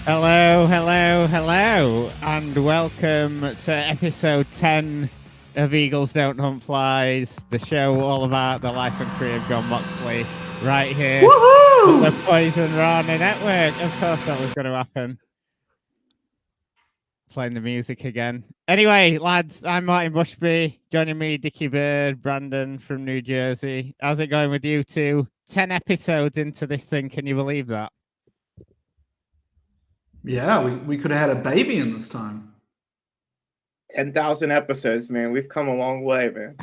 Hello, hello, hello, and welcome to episode 10 of Eagles Don't Hunt Flies, the show all about the life and career of John Moxley, right here on the Poison Rana Network. Of course that was going to happen. Playing the music again. Anyway, lads, I'm Martin Bushby. Joining me, Dickie Bird, Brandon from New Jersey. How's it going with you two? 10 episodes into this thing, can you believe that? Yeah, we could have had a baby in this time. 10,000 episodes, man. We've come a long way, man.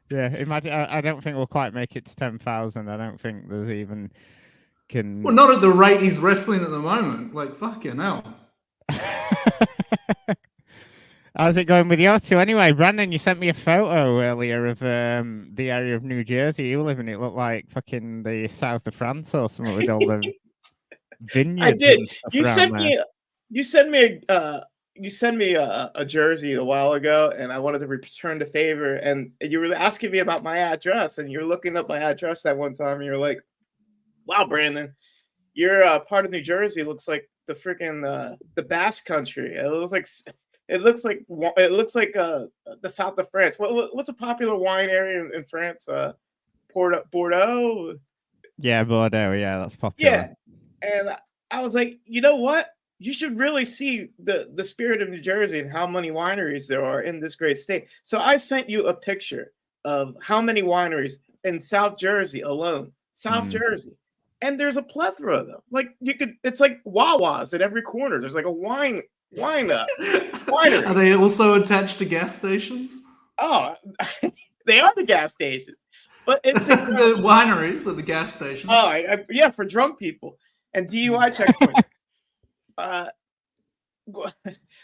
Yeah, imagine. I don't think we'll quite make it to 10,000. I don't think there's even can. Well, not at the rate he's wrestling at the moment. Like, fucking hell. How's it going with you two? Anyway, Brandon, you sent me a photo earlier of the area of New Jersey you live in. It looked like fucking the south of France or something with all the vineyards. I did. And stuff You sent me a jersey a while ago, and I wanted to return the favor. And you were asking me about my address, and you're looking up my address that one time, and you're like, "Wow, Brandon, your part of New Jersey looks like the freaking the Basque Country. It looks like the south of France. What's a popular wine area in France? Bordeaux. Yeah, Bordeaux. Yeah, that's popular. Yeah, and I was like, you know what? You should really see the spirit of New Jersey and how many wineries there are in this great state. So I sent you a picture of how many wineries in South Jersey alone. South Jersey. And there's a plethora of them. Like it's like Wawa's at every corner. There's like a winery. Are they also attached to gas stations? Oh, they are the gas stations. But it's the wineries are the gas stations. Oh, yeah, for drunk people and DUI checkpoints. Yeah.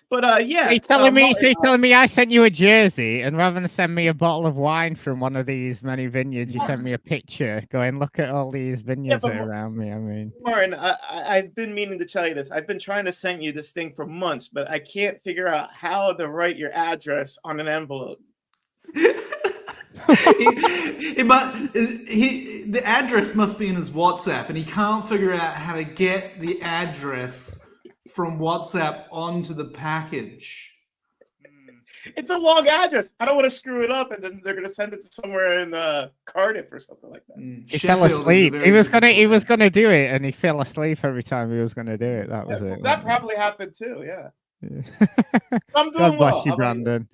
So you're telling me I sent you a jersey, and rather than send me a bottle of wine from one of these many vineyards, you sent me a picture going, look at all these vineyards that are around me. I mean, Martin, I've been meaning to tell you this. I've been trying to send you this thing for months, but I can't figure out how to write your address on an envelope. The address must be in his WhatsApp, and he can't figure out how to get the address from WhatsApp onto the package. It's a long address. I don't want to screw it up, and then they're going to send it to somewhere in Cardiff or something like that. He fell asleep. He was gonna do it, and he fell asleep every time he was gonna do it. That was it. That probably happened too. Yeah. I'm doing God bless well. you, Brandon.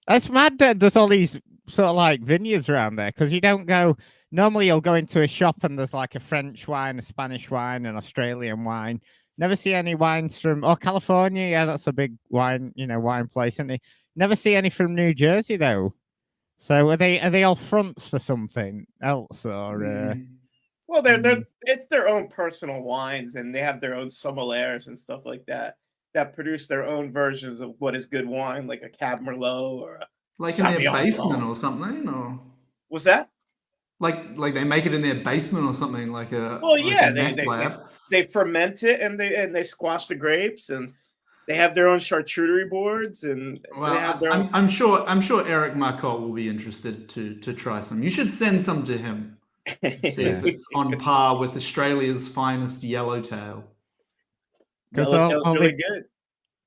That's mad that there's all these sort of like vineyards around there, because you don't go. Normally, you'll go into a shop and there's like a French wine, a Spanish wine, an Australian wine. Never see any wines from California. Yeah, that's a big wine, wine place, isn't it? Never see any from New Jersey though. So are they all fronts for something else or? Well, it's their own personal wines, and they have their own sommeliers and stuff like that produce their own versions of what is good wine, like a Cab Merlot or a like in their basement or something, or what's that? Like they make it in their basement or something, like a they ferment it and they squash the grapes, and they have their own charcuterie boards, and I'm sure Eric Marcotte will be interested to try some. You should send some to him. See if it's on par with Australia's finest yellowtail. Because really good.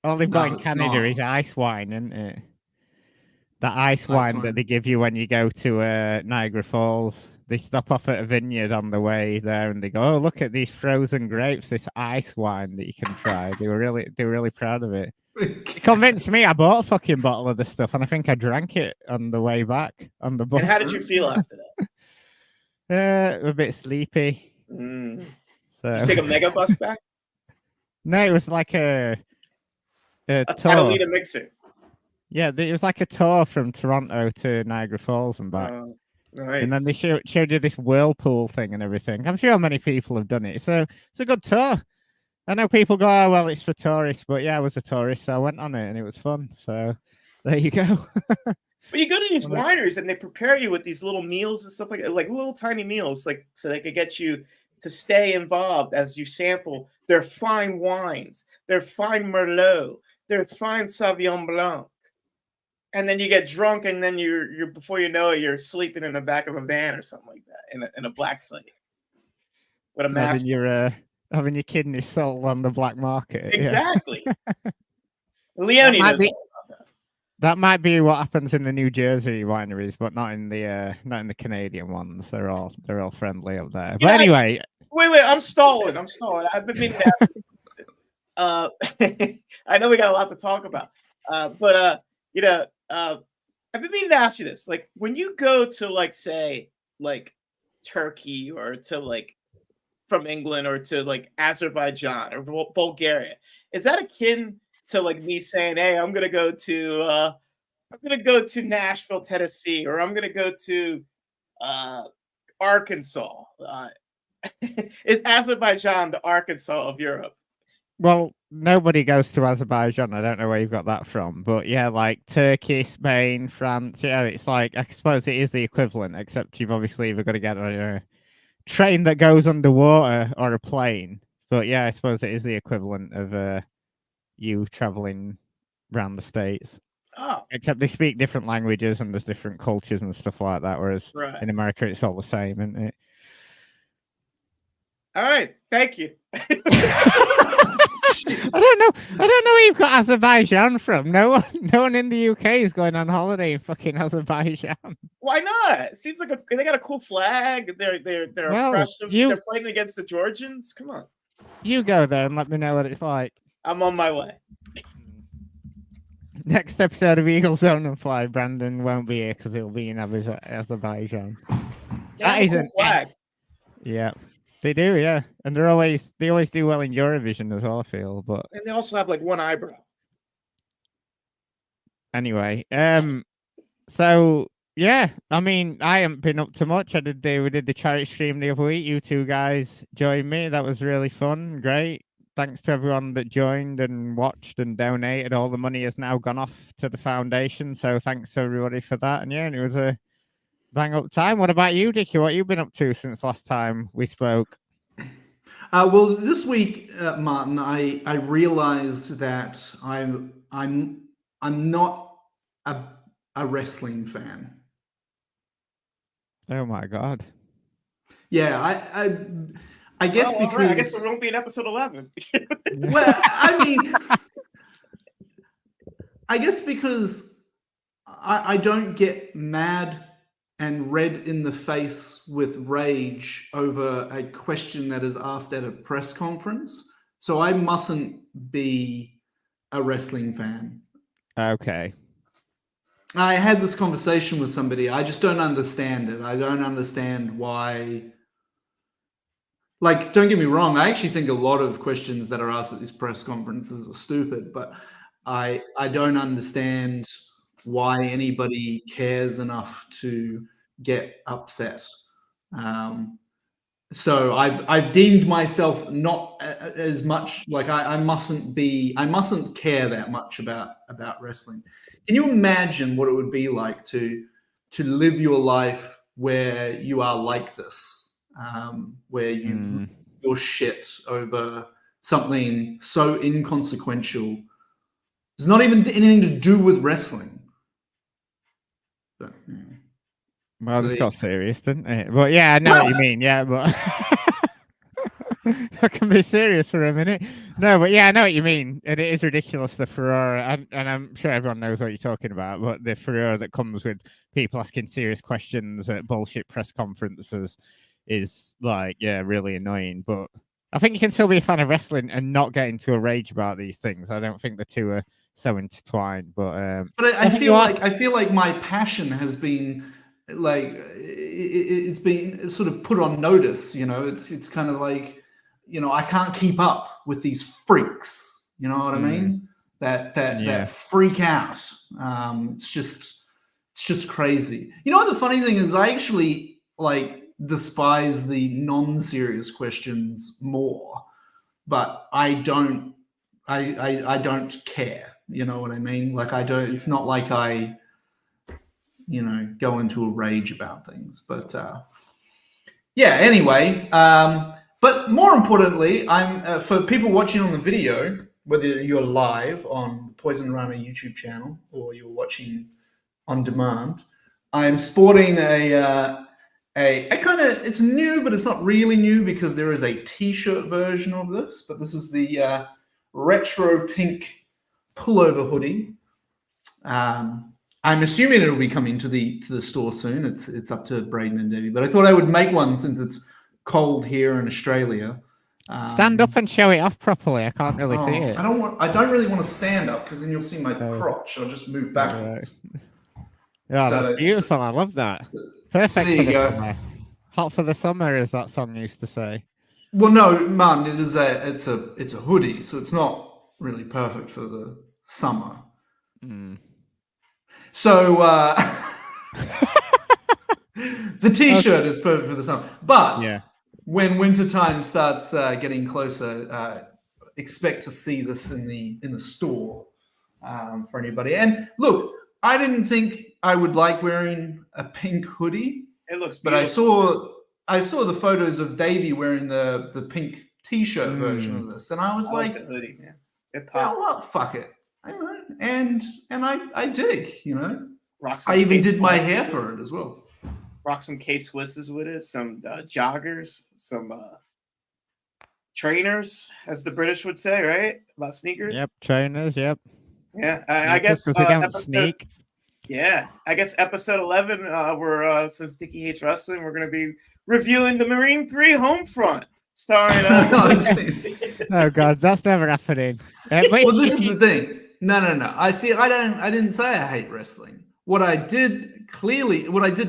All they've got in Canada is ice wine, isn't it? The ice wine that they give you when you go to Niagara Falls. They stop off at a vineyard on the way there, and they go, "Oh, look at these frozen grapes! This ice wine that you can try." They were really proud of it. It convinced me. I bought a fucking bottle of the stuff, and I think I drank it on the way back on the bus. And how did you feel after that? A bit sleepy. So did you take a mega bus back? No, it was like a tour. Catalina mixer. Yeah, it was like a tour from Toronto to Niagara Falls and back. Nice. And then they showed you this whirlpool thing and everything. I'm sure many people have done it. So it's a good tour. I know people go, "Oh, well, it's for tourists." But yeah, I was a tourist, so I went on it and it was fun. So there you go. But you go to these wineries and they prepare you with these little meals and stuff like little tiny meals, like so they could get you to stay involved as you sample their fine wines, their fine Merlot, their fine Sauvignon Blanc. And then you get drunk, and then you're before you know it, you're sleeping in the back of a van or something like that in a black slate with a mask. having your kidneys sold on the black market. Exactly. Yeah. Leone knows all about that. That might be what happens in the New Jersey wineries, but not in the Canadian ones. They're all friendly up there. But anyway, wait, I'm stalling. I've been meaning to I know we got a lot to talk about. But I've been meaning to ask you this. Like, when you go to, like, say, like, Turkey, or to, like, from England, or to, like, Azerbaijan or Bulgaria, is that akin to, like, me saying, hey, I'm gonna go to Nashville, Tennessee, or I'm gonna go to Arkansas? Is Azerbaijan the Arkansas of Europe? well, nobody goes to Azerbaijan. I don't know where you've got that from, but yeah, like Turkey, Spain, France. Yeah, it's like, I suppose it is the equivalent, except you've obviously either got to get on a train that goes underwater or a plane. But yeah, I suppose it is the equivalent of you traveling around the States. Oh, Except they speak different languages and there's different cultures and stuff like that. Whereas right. in America, it's all the same, isn't it? All right, thank you. I don't know where you've got Azerbaijan from. No one in the UK is going on holiday in fucking Azerbaijan. Why not? It seems like they got a cool flag. They're Well, oppressive. They're fighting against the Georgians. Come on. You go there and let me know what it's like. I'm on my way. Next episode of Eagle Zone and Fly, Brandon won't be here because he'll be in Azerbaijan. That is a flag. Yeah. They do, yeah, and they always do well in Eurovision as well, I feel. But and they also have like one eyebrow. Anyway, so yeah, I mean, I haven't been up to much. We did the charity stream the other week. You two guys joined me. That was really fun, great. Thanks to everyone that joined and watched and donated. All the money has now gone off to the foundation, so thanks to everybody for that. And yeah, and it was a bang up time. What about you, Dickie? What have you been up to since last time we spoke? Well, this week, Martin, I realized that I'm not a wrestling fan. Oh my god. Yeah, I guess because right. I guess there won't be an episode 11. Well, I mean, I guess because I don't get mad and red in the face with rage over a question that is asked at a press conference. So I mustn't be a wrestling fan. Okay. I had this conversation with somebody. I just don't understand it. I don't understand why. Like, don't get me wrong. I actually think a lot of questions that are asked at these press conferences are stupid, but I don't understand why anybody cares enough to get upset. So I've deemed myself not as much, like I mustn't care that much about wrestling. Can you imagine what it would be like to live your life where you are like this, where you your shit over something so inconsequential? It's not even anything to do with wrestling. But, yeah. Well, this got serious, didn't it? But yeah, I know what you mean. Yeah, but I can be serious for a minute. No, but yeah, I know what you mean. And it is ridiculous, the furore, and I'm sure everyone knows what you're talking about, but the furore that comes with people asking serious questions at bullshit press conferences is like, yeah, really annoying. But I think you can still be a fan of wrestling and not get into a rage about these things. I don't think the two are so intertwined. But I feel like my passion has been like it's been sort of put on notice. You know, it's kind of like, you know, I can't keep up with these freaks. You know what I mean? That freak out. It's just crazy. You know what the funny thing is? I actually like despise the non-serious questions more, but I don't care. You know what I mean? Like, I don't. It's not like I, you know, go into a rage about things. But yeah. Anyway, but more importantly, I'm for people watching on the video, whether you're live on the Poison Runner YouTube channel or you're watching on demand, I'm sporting a it's new, but it's not really new because there is a t-shirt version of this, but this is the retro pink pullover hoodie. I'm assuming it'll be coming to the store soon. It's up to Braden and Debbie, but I thought I would make one since it's cold here in Australia. Stand up and show it off properly. I can't really see it. I don't really want to stand up because then you'll see my crotch. I'll just move backwards. Yeah, so that's beautiful. I love that. Perfect for the summer. Hot for the summer, as that song used to say. Well, no, man, it's a hoodie, so it's not really perfect for the summer. Mm. So the t-shirt is perfect for the summer, but when wintertime starts getting closer, expect to see this in the store for anybody. And look, I didn't think I would like wearing a pink hoodie. It looks beautiful. But I saw the photos of Davey wearing the pink t-shirt version of this, and I was like, the hoodie, man. It pops. Yeah, well, fuck it. And I dig, I even did my hair for it as well. Rock some K-Swisses with it, some joggers, some trainers, as the British would say, right? About sneakers. Yep, trainers. Yep. Yeah, I guess they don't sneak. Yeah, I guess episode 11. We're since Dickie hates wrestling, we're going to be reviewing the Marine 3 Homefront, starring. Oh God, that's never happening. Well, this is the thing. No. I didn't say I hate wrestling. What I did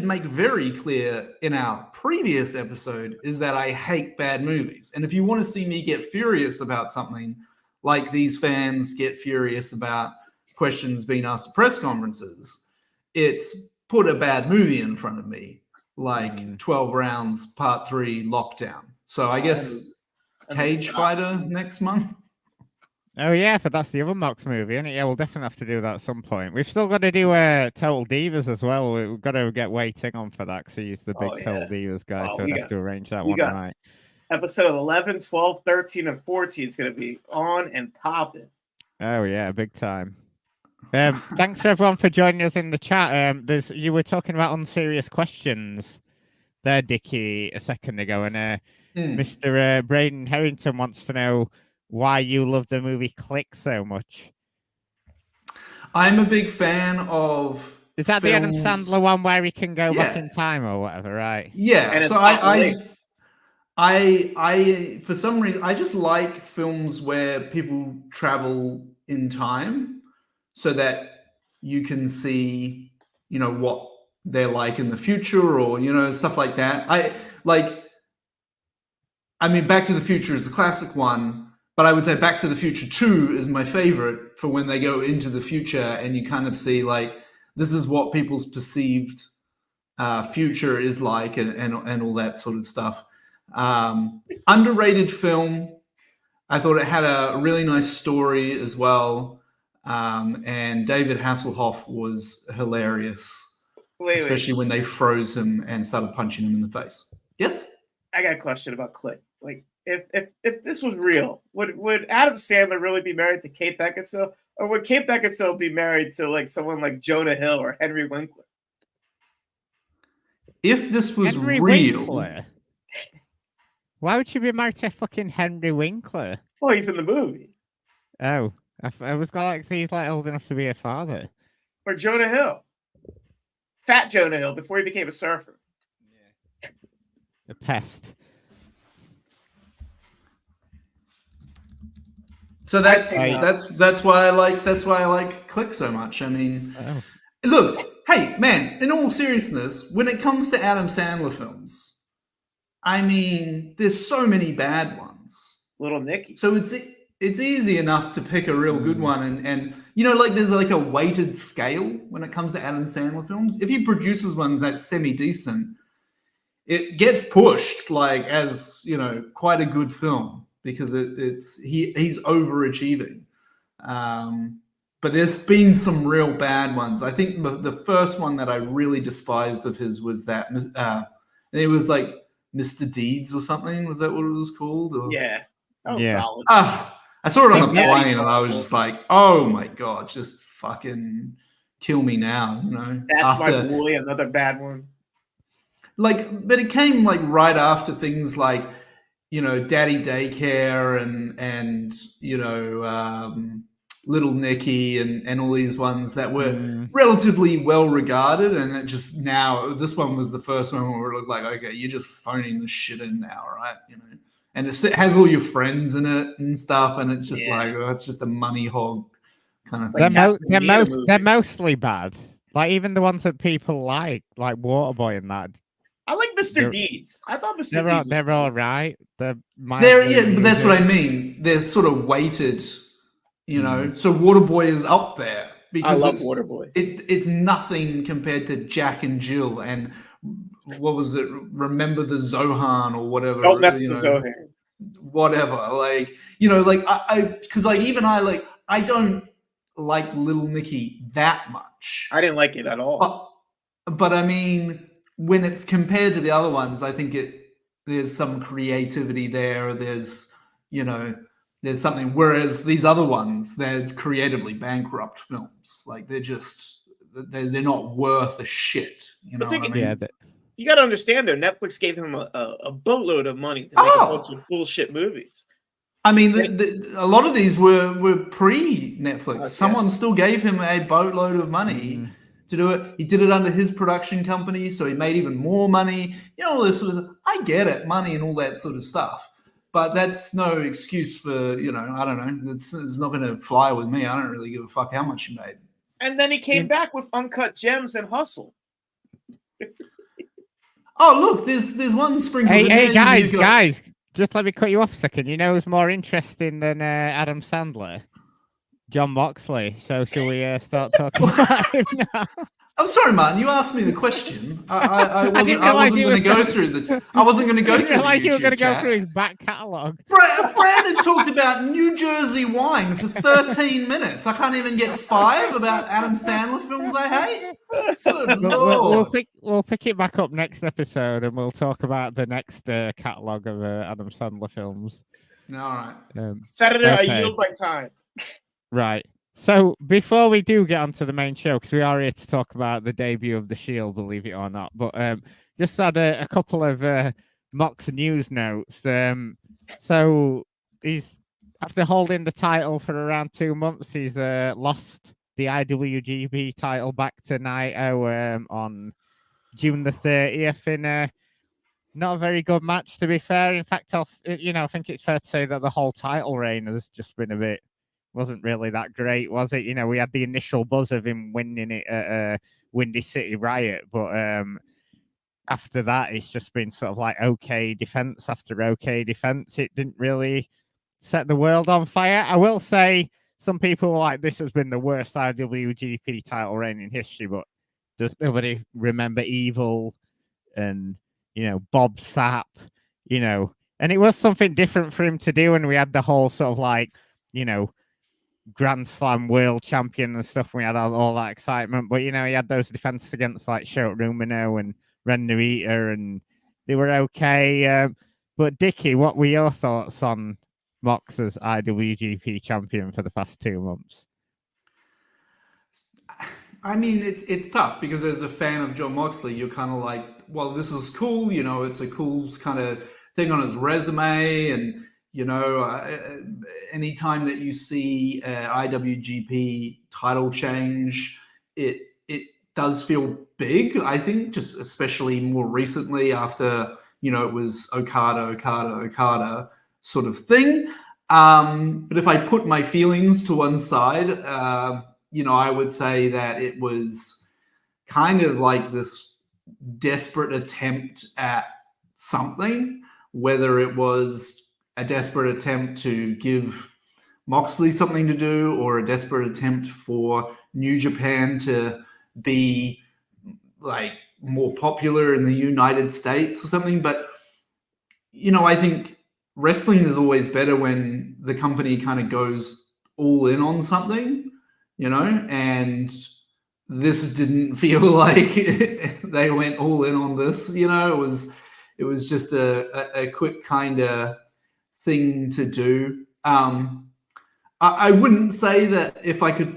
make very clear in our previous episode is that I hate bad movies. And if you want to see me get furious about something, like these fans get furious about questions being asked at press conferences, it's put a bad movie in front of me, like 12 Rounds Part 3 Lockdown. So I guess Cage Fighter next month. Oh yeah, but that's the other Mox movie, isn't it? Yeah, we'll definitely have to do that at some point. We've still got to do Total Divas as well. We've got to get Waiting on for that because he's the big Total Divas guy, so we have to arrange that one right. Episode 11, 12, 13, and 14 is going to be on and popping. Oh yeah, big time. Thanks everyone for joining us in the chat. You were talking about unserious questions there, Dickie, a second ago, and Mr. Braden Harrington wants to know why you love the movie Click so much. I'm a big fan of. Is that films... the Adam Sandler one where he can go back in time or whatever, right? Yeah. And so I for some reason I just like films where people travel in time so that you can see, what they're like in the future or stuff like that. I mean, Back to the Future is the classic one. But I would say Back to the Future 2 is my favorite for when they go into the future and you kind of see this is what people's perceived future is like and all that sort of stuff. Underrated film. I thought it had a really nice story as well. And David Hasselhoff was hilarious, especially when they froze him and started punching him in the face. Yes? I got a question about Click. If this was real, would Adam Sandler really be married to Kate Beckinsale, or would Kate Beckinsale be married to someone like Jonah Hill or Henry Winkler? If this was Henry real, Winkler? Why would she be married to fucking Henry Winkler? Oh, he's in the movie. Oh, I was going to he's old enough to be a father. Or Jonah Hill, fat Jonah Hill before he became a surfer. Yeah, the pest. So that's why I like Click so much. I mean, Look, hey man, in all seriousness, when it comes to Adam Sandler films, I mean, there's so many bad ones. Little Nicky. So it's easy enough to pick a real good one, and there's a weighted scale when it comes to Adam Sandler films. If he produces ones that's semi decent, it gets pushed as quite a good film. Because he's overachieving, but there's been some real bad ones. I think the first one that I really despised of his was that, and it was Mr. Deeds or something. Was that what it was called? Or... Yeah, that was solid. I saw it on the plane and I was just like, oh my god, just fucking kill me now. That's my boy, another bad one. but it came like right after things like, Daddy Daycare and Little Nicky and all these ones that were relatively well regarded, and it just now this one was the first one where it looked like, okay, you're just phoning this shit in now, right? And it has all your friends in it and stuff, and it's just like, oh, it's just a money hog kind of thing. They're mostly bad. Like even the ones that people like Waterboy and that. I like Mr. Deeds. I thought Mr. Deeds. They're all right. But that's what I mean. They're sort of weighted. So Waterboy is up there because I love Waterboy. It's nothing compared to Jack and Jill and what was it? Remember the Zohan or whatever. Don't mess with the Zohan. Whatever, I don't like Little Nicky that much. I didn't like it at all. But I mean, when it's compared to the other ones, I think there's some creativity there. There's something. Whereas these other ones, they're creatively bankrupt films. Like they're not worth a shit. You know what I mean? Yeah. You got to understand, though, Netflix gave him a boatload of money to make a bunch of bullshit movies. I mean, a lot of these were pre-Netflix. Okay. Someone still gave him a boatload of money to do it. He did it under his production company, so he made even more money. All this sort of. I get it, money and all that sort of stuff, but that's no excuse for I don't know. It's not going to fly with me. I don't really give a fuck how much you made. And then he came back with Uncut Gems and Hustle. Oh, look, there's one sprinkled in there. Hey, guys, just let me cut you off a second. You know who's more interesting than Adam Sandler? John Moxley. So shall we start talking about him now? I'm sorry, Martin. You asked me the question. I wasn't going to go through the. I wasn't going to go through. I didn't realize you were going to go through his back catalogue. Brandon talked about New Jersey wine for 13 minutes. I can't even get 5 about Adam Sandler films I hate. Good Lord. We'll pick it back up next episode, and we'll talk about the next catalogue of Adam Sandler films. All right. Saturday, okay. I yield my time. Right. So before we do get onto the main show, because we are here to talk about the debut of the Shield, believe it or not, but just had a couple of Mox news notes. So he's, after holding the title for around 2 months, he's lost the IWGP title back to Naito on June the 30th in not a very good match, to be fair. In fact, I think it's fair to say that the whole title reign has just been wasn't really that great, was it? We had the initial buzz of him winning it at Windy City Riot, but after that, it's just been sort of like okay defense after okay defense. It didn't really set the world on fire. I will say some people were like, this has been the worst IWGP title reign in history, but does nobody remember Evil and, Bob Sapp, and it was something different for him to do. And we had the whole sort of like, Grand Slam world champion and stuff. We had all that excitement, but he had those defenses against like Shota Umino and Ren Narita, and they were okay. But Dickie, what were your thoughts on Mox as IWGP champion for the past 2 months? I mean, it's tough because as a fan of Jon Moxley, you're kind of like, well, this is cool. It's a cool kind of thing on his resume, and anytime that you see IWGP title change, it does feel big. I think, just especially more recently after it was Okada sort of thing. But if I put my feelings to one side, I would say that it was kind of like this desperate attempt at something, whether it was a desperate attempt to give Moxley something to do or a desperate attempt for New Japan to be like more popular in the United States or something. But, I think wrestling is always better when the company kind of goes all in on something, and this didn't feel like they went all in on this, it was just a quick kind of thing to do. I wouldn't say that if I could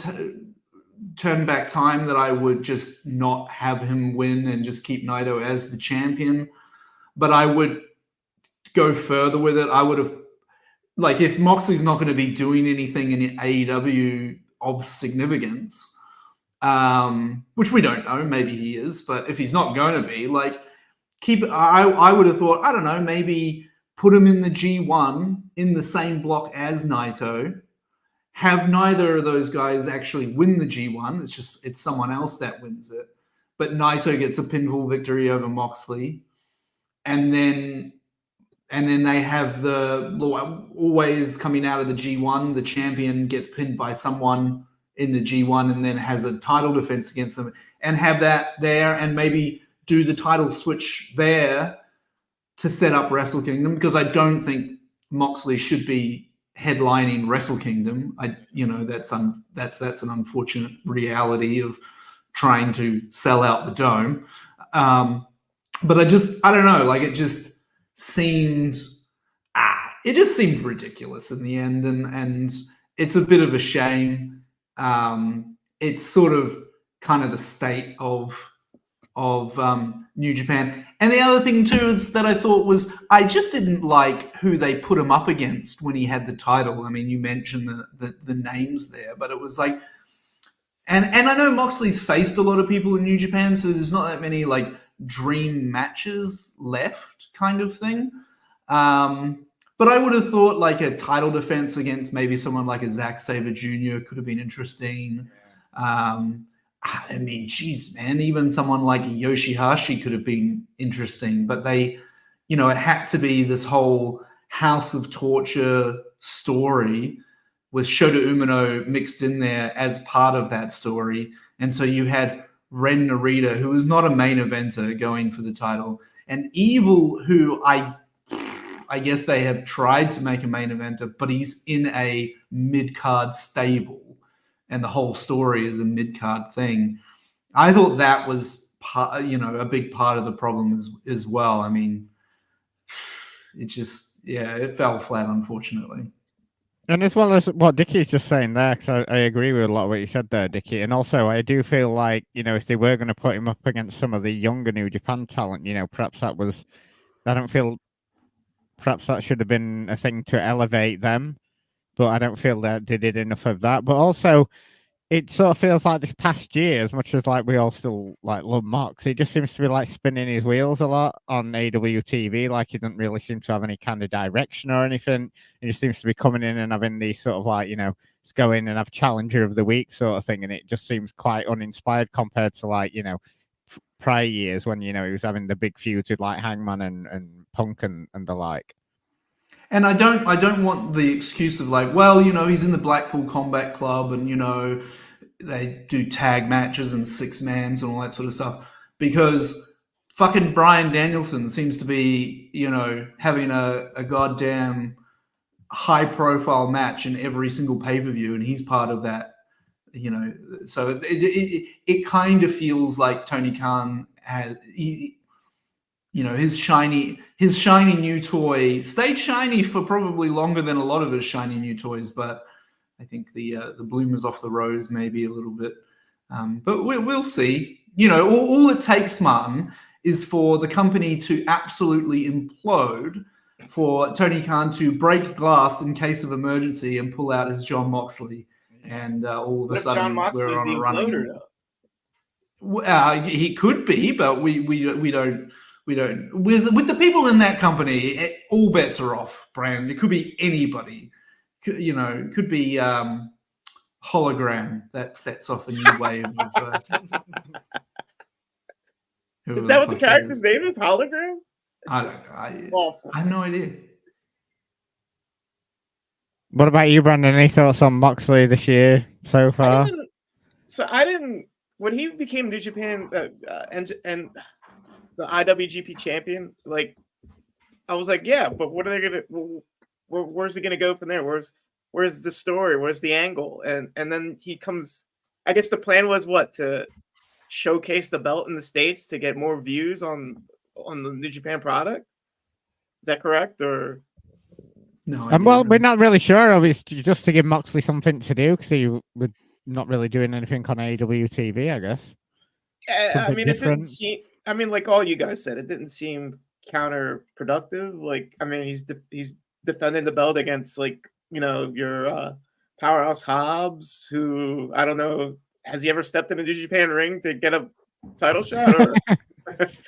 turn back time that I would just not have him win and just keep Naito as the champion. But I would go further with it. I would have, like, if Moxley's not going to be doing anything in AEW of significance, which we don't know, maybe he is, but if he's not going to be, like, I would have thought, I don't know, maybe put him in the G1 in the same block as Naito, have neither of those guys actually win the G1. It's someone else that wins it. But Naito gets a pinfall victory over Moxley. And then they have always coming out of the G1, the champion gets pinned by someone in the G1 and then has a title defense against them, and have that there and maybe do the title switch there to set up Wrestle Kingdom, because I don't think Moxley should be headlining Wrestle Kingdom. That's an unfortunate reality of trying to sell out the Dome. But I don't know, like, it just seemed ridiculous in the end, and it's a bit of a shame. It's sort of kind of the state of New Japan. And the other thing too is that I thought was, I just didn't like who they put him up against when he had the title. I mean, you mentioned the names there, but it was like, and I know Moxley's faced a lot of people in New Japan, so there's not that many like dream matches left, kind of thing. But I would have thought like a title defense against maybe someone like a Zack Sabre Jr. could have been interesting. I mean, geez, man, even someone like Yoshihashi could have been interesting, but it had to be this whole House of Torture story with Shota Umino mixed in there as part of that story. And so you had Ren Narita, who was not a main eventer, going for the title, and Evil, who I guess they have tried to make a main eventer, but he's in a mid-card stable, and the whole story is a mid-card thing. I thought that was a big part of the problem as well. I mean, it fell flat, unfortunately. And as well as what Dickie's just saying there, because I agree with a lot of what you said there, Dickie. And also, I do feel like, if they were going to put him up against some of the younger New Japan talent, perhaps that was, I don't feel, perhaps that should have been a thing to elevate them. But I don't feel that they did enough of that. But also, it sort of feels like this past year, as much as like we all still like love Mox, he just seems to be like spinning his wheels a lot on AWTV. Like, he doesn't really seem to have any kind of direction or anything. He just seems to be coming in and having these sort of like, let's go in and have Challenger of the Week sort of thing. And it just seems quite uninspired compared to like, prior years when, he was having the big feuds with like Hangman and Punk and the like. And I don't want the excuse of like, well, he's in the Blackpool Combat Club and, they do tag matches and 6-mans and all that sort of stuff, because fucking Bryan Danielson seems to be, having a goddamn high profile match in every single pay-per-view, and he's part of that, so it kind of feels like Tony Khan has, his shiny new toy stayed shiny for probably longer than a lot of his shiny new toys, but I think the bloom is off the rose maybe a little bit. But we'll see. All it takes, Martin, is for the company to absolutely implode, for Tony Khan to break glass in case of emergency and pull out his John Moxley, and all of a sudden we're on a run. He could be, but we don't. We don't. With the people in that company, all bets are off, Brand. It could be anybody. It could be Hologram that sets off a new wave of. Is that what the character's name is? Hologram? I don't know. I have no idea. What about you, Brandon? Any thoughts on Moxley this year so far? I didn't. When he became New Japan and the IWGP champion, like, I was like, yeah, but what are they gonna? Where's he gonna go from there? Where's the story? Where's the angle? And then he comes. I guess the plan was what, to showcase the belt in the States to get more views on the New Japan product. Is that correct, or? No, well, we're not really sure. It's just to give Moxley something to do, because he would not really doing anything on AWTV, I guess. Yeah, I Something mean, it didn't different. seem. I mean, like all you guys said, it didn't seem counterproductive. Like, I mean, he's defending the belt against like your powerhouse Hobbs, who I don't know, has he ever stepped in a New Japan ring to get a title shot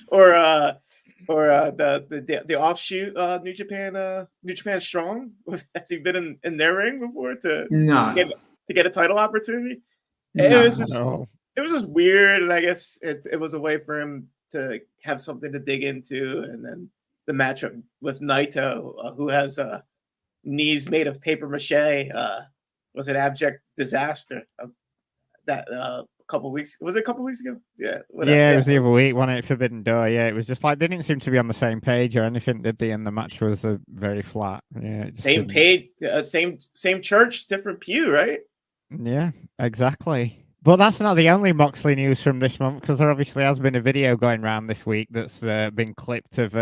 or the offshoot New Japan Strong? Has he been in their ring before to get a title opportunity? No. It was just weird, and I guess it was a way for him to have something to dig into, and then the matchup with Naito, who has knees made of paper mache, was an abject disaster. That a couple weeks was it a couple weeks ago? Yeah, it was the other week, wasn't it? Forbidden Door. Yeah, it was just like they didn't seem to be on the same page or anything, did they? And the match was very flat. Yeah, same page, same church, different pew, right? Yeah, exactly. But that's not the only Moxley news from this month, because there obviously has been a video going around this week that's been clipped of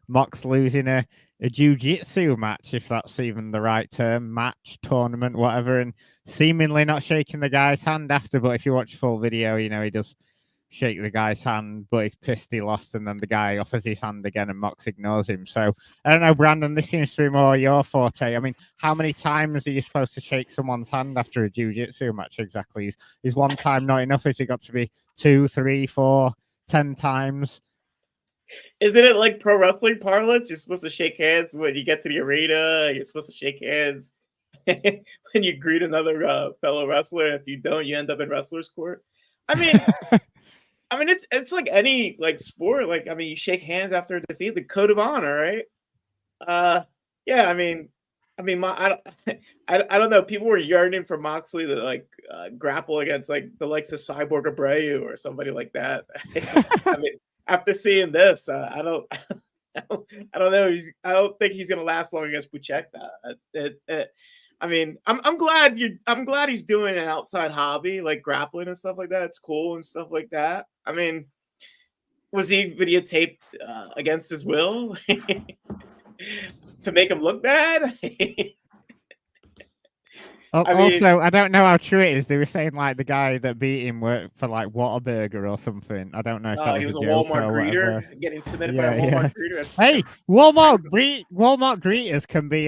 Mox losing a jiu-jitsu match, if that's even the right term, match, tournament, whatever, and seemingly not shaking the guy's hand after. But if you watch the full video, he does shake the guy's hand, but he's pissed he lost, and then the guy offers his hand again and Mox ignores him. So I don't know, Brandon, this seems to be more your forte. I mean, how many times are you supposed to shake someone's hand after a jiu-jitsu match exactly? Is one time not enough? Has it got to be 2, 3, 4, 10 times? Isn't it like pro wrestling parlance? You're supposed to shake hands when you get to the arena. You're supposed to shake hands when you greet another fellow wrestler. If you don't, you end up in wrestler's court. I mean, it's like any sport. Like, I mean, you shake hands after a defeat, the code of honor, right? Yeah. I mean, I don't know. People were yearning for Moxley to grapple against the likes of Cyborg Abreu or somebody like that. I mean, after seeing this, I don't know. I don't think he's gonna last long against Buchekta. I mean, I'm glad he's doing an outside hobby like grappling and stuff like that. It's cool and stuff like that. I mean, was he videotaped against his will to make him look bad? Also, I don't know how true it is. They were saying the guy that beat him worked for Whataburger or something. I don't know if that was he was a joke Walmart or greeter getting submitted by a Walmart greeter. Hey, Walmart greeters can be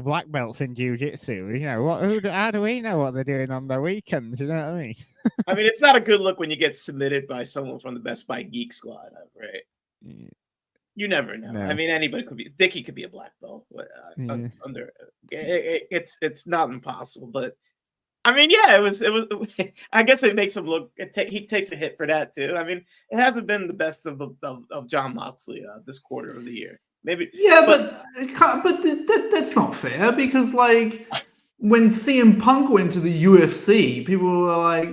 black belts in jiu-jitsu. How do we know what they're doing on their weekends? You know what I mean? I mean, it's not a good look when you get submitted by someone from the Best Buy Geek Squad, right? Yeah. You never know. No. I mean, anybody could be. Dickie could be a black belt. Under it's not impossible, but I mean, yeah, it was. I guess it makes him look. He takes a hit for that too. I mean, it hasn't been the best of John Moxley this quarter of the year. Maybe. Yeah, but that's not fair, because when CM Punk went to the UFC, people were like,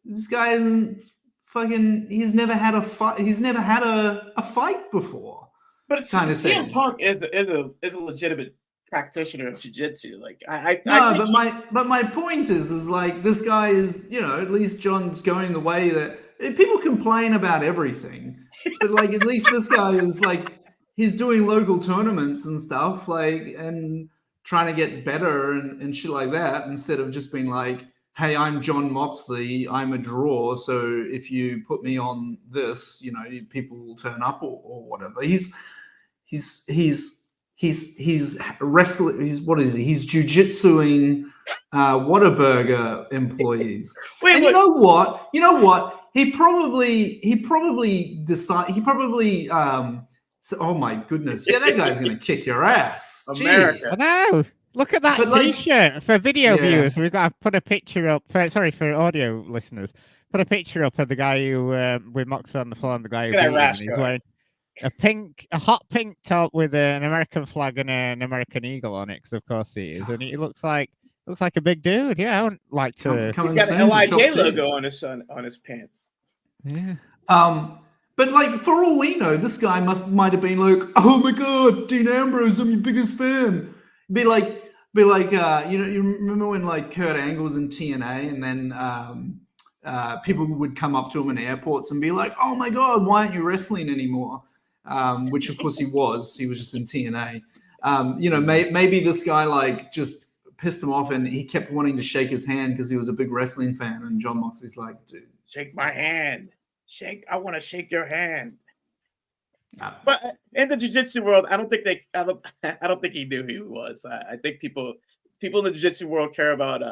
"This guy isn't fucking. He's never had a fight. He's never had a fight before." But CM Punk is a legitimate practitioner of jiu-jitsu. But my point is this guy is, at least John's going the way that people complain about everything, but at least this guy is he's doing local tournaments and stuff and trying to get better and shit like that, instead of just being hey, I'm John Moxley, I'm a draw, so if you put me on this, people will turn up or whatever. He's wrestling. He's jiu-jitsuing Whataburger employees. Wait. You know what? He probably oh my goodness. Yeah, that guy's gonna kick your ass. America. Jeez. I know. Look at that t-shirt. For video viewers, we've got to put a picture up. For audio listeners, put a picture up of the guy who with Moxley on the floor and the guy who beat him. He's wearing a hot pink top with an American flag and an American eagle on it, because of course he is, and he looks like a big dude. Yeah, I would like to. He's got an LIJ logo on his pants. Yeah. But for all we know, this guy might have been oh my god, Dean Ambrose, I'm your biggest fan. Be like, you remember when Kurt Angle was in TNA, and then people would come up to him in airports and be like, oh my god, why aren't you wrestling anymore? Which of course he was just in TNA. Maybe this guy just pissed him off, and he kept wanting to shake his hand because he was a big wrestling fan. And John Moxley's like, dude, shake my hand. I want to shake your hand. But in the jiu-jitsu world, I don't think he knew who he was. I think people in the jiu-jitsu world care about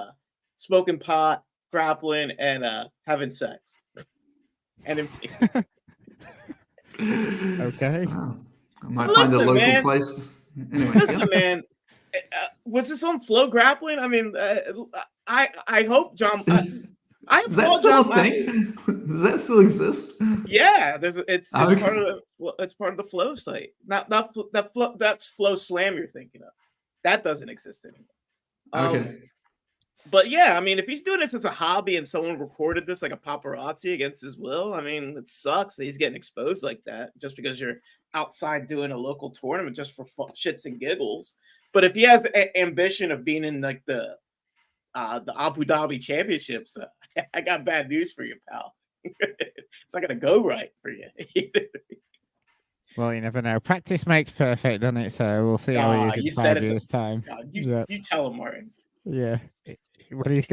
smoking pot, grappling, and having sex. And okay, I might find a local place. Anyway, listen, man, was this on Flow Grappling? I mean, I hope John. Is that still a thing? Does that still exist? Yeah, it's part of the Flow site. That's Flow Slam you're thinking of. That doesn't exist anymore. Okay. But yeah, I mean, if he's doing this as a hobby and someone recorded this like a paparazzi against his will, I mean, it sucks that he's getting exposed like that just because you're outside doing a local tournament just for shits and giggles. But if he has ambition of being in like the Abu Dhabi Championships, I got bad news for you, pal. It's not gonna go right for you. Well, you never know. Practice makes perfect, doesn't it? So we'll see how he is in 5 years' time. You tell him, Martin. Yeah. When he's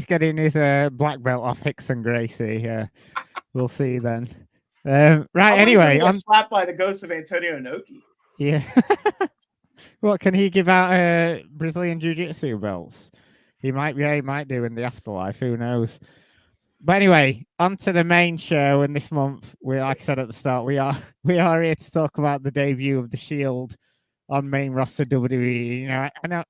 getting his black belt off Hickson Gracie, we'll see then. Right. Anyway, I'm slapped by the ghost of Antonio Inoki. Yeah. What can he give out? Brazilian Jiu-Jitsu belts. He might do in the afterlife. Who knows? But anyway, on to the main show. And this month, like I said at the start, we are here to talk about the debut of the Shield on main roster WWE. You know, I know.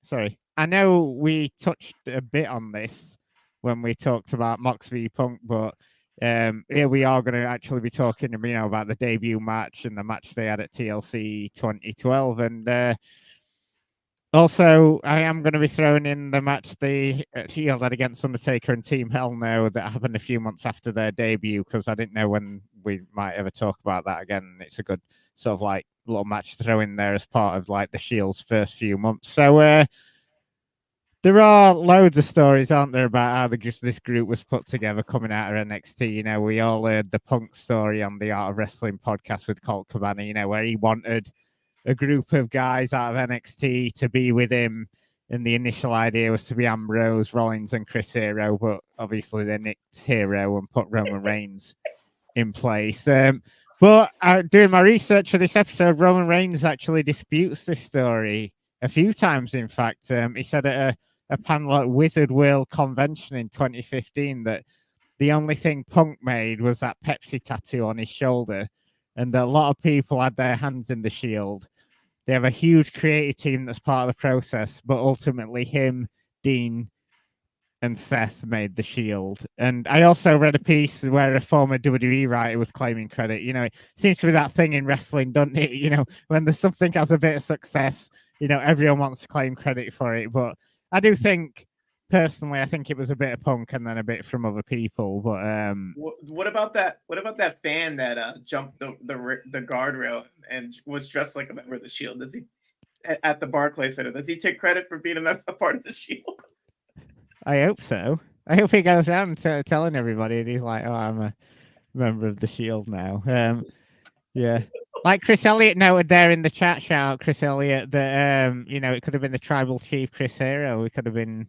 Sorry. I know we touched a bit on this when we talked about Mox v Punk, but here we are going to actually be talking, about the debut match and the match they had at TLC 2012, and also I am going to be throwing in the match the Shield had against Undertaker and Team Hell No that happened a few months after their debut, because I didn't know when we might ever talk about that again. It's a good sort of like little match to throw in there as part of like the Shield's first few months. So there are loads of stories, aren't there, about how this group was put together coming out of NXT. We all heard the Punk story on the Art of Wrestling podcast with Colt Cabana, where he wanted a group of guys out of NXT to be with him. And the initial idea was to be Ambrose, Rollins, and Chris Hero, but obviously they nicked Hero and put Roman Reigns in place. But doing my research for this episode, Roman Reigns actually disputes this story a few times, in fact. He said at a panel at Wizard World Convention in 2015 that the only thing Punk made was that Pepsi tattoo on his shoulder, and that a lot of people had their hands in the Shield. They have a huge creative team that's part of the process, but ultimately him, Dean, and Seth made the Shield. And I also read a piece where a former WWE writer was claiming credit. It seems to be that thing in wrestling, doesn't it? When there's something has a bit of success, everyone wants to claim credit for it. But I do think, personally, I think it was a bit of Punk and then a bit from other people. But what about that? What about that fan that jumped the guardrail and was dressed like a member of the Shield? Does he at the Barclays Center? Does he take credit for being a part of the Shield? I hope so. I hope he goes around telling everybody, and he's like, "Oh, I'm a member of the Shield now." Yeah. Like Chris Elliott noted there in the chat, shout out Chris Elliott, that it could have been the tribal chief Chris Hero. We could have been.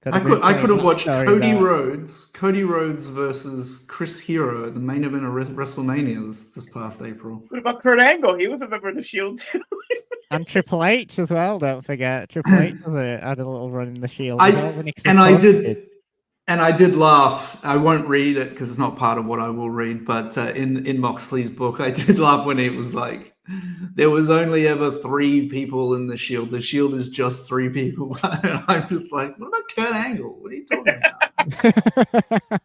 I could have watched Cody Rhodes versus Chris Hero at the main event of WrestleMania this past April. What about Kurt Angle? He was a member of the Shield too. And Triple H as well. Don't forget, Triple H had a little run in the Shield. I did laugh. I won't read it because it's not part of what I will read. But in Moxley's book, I did laugh when it was like, there was only ever 3 people in the Shield. The Shield is just 3 people. And I'm just like, what about Kurt Angle? What are you talking about?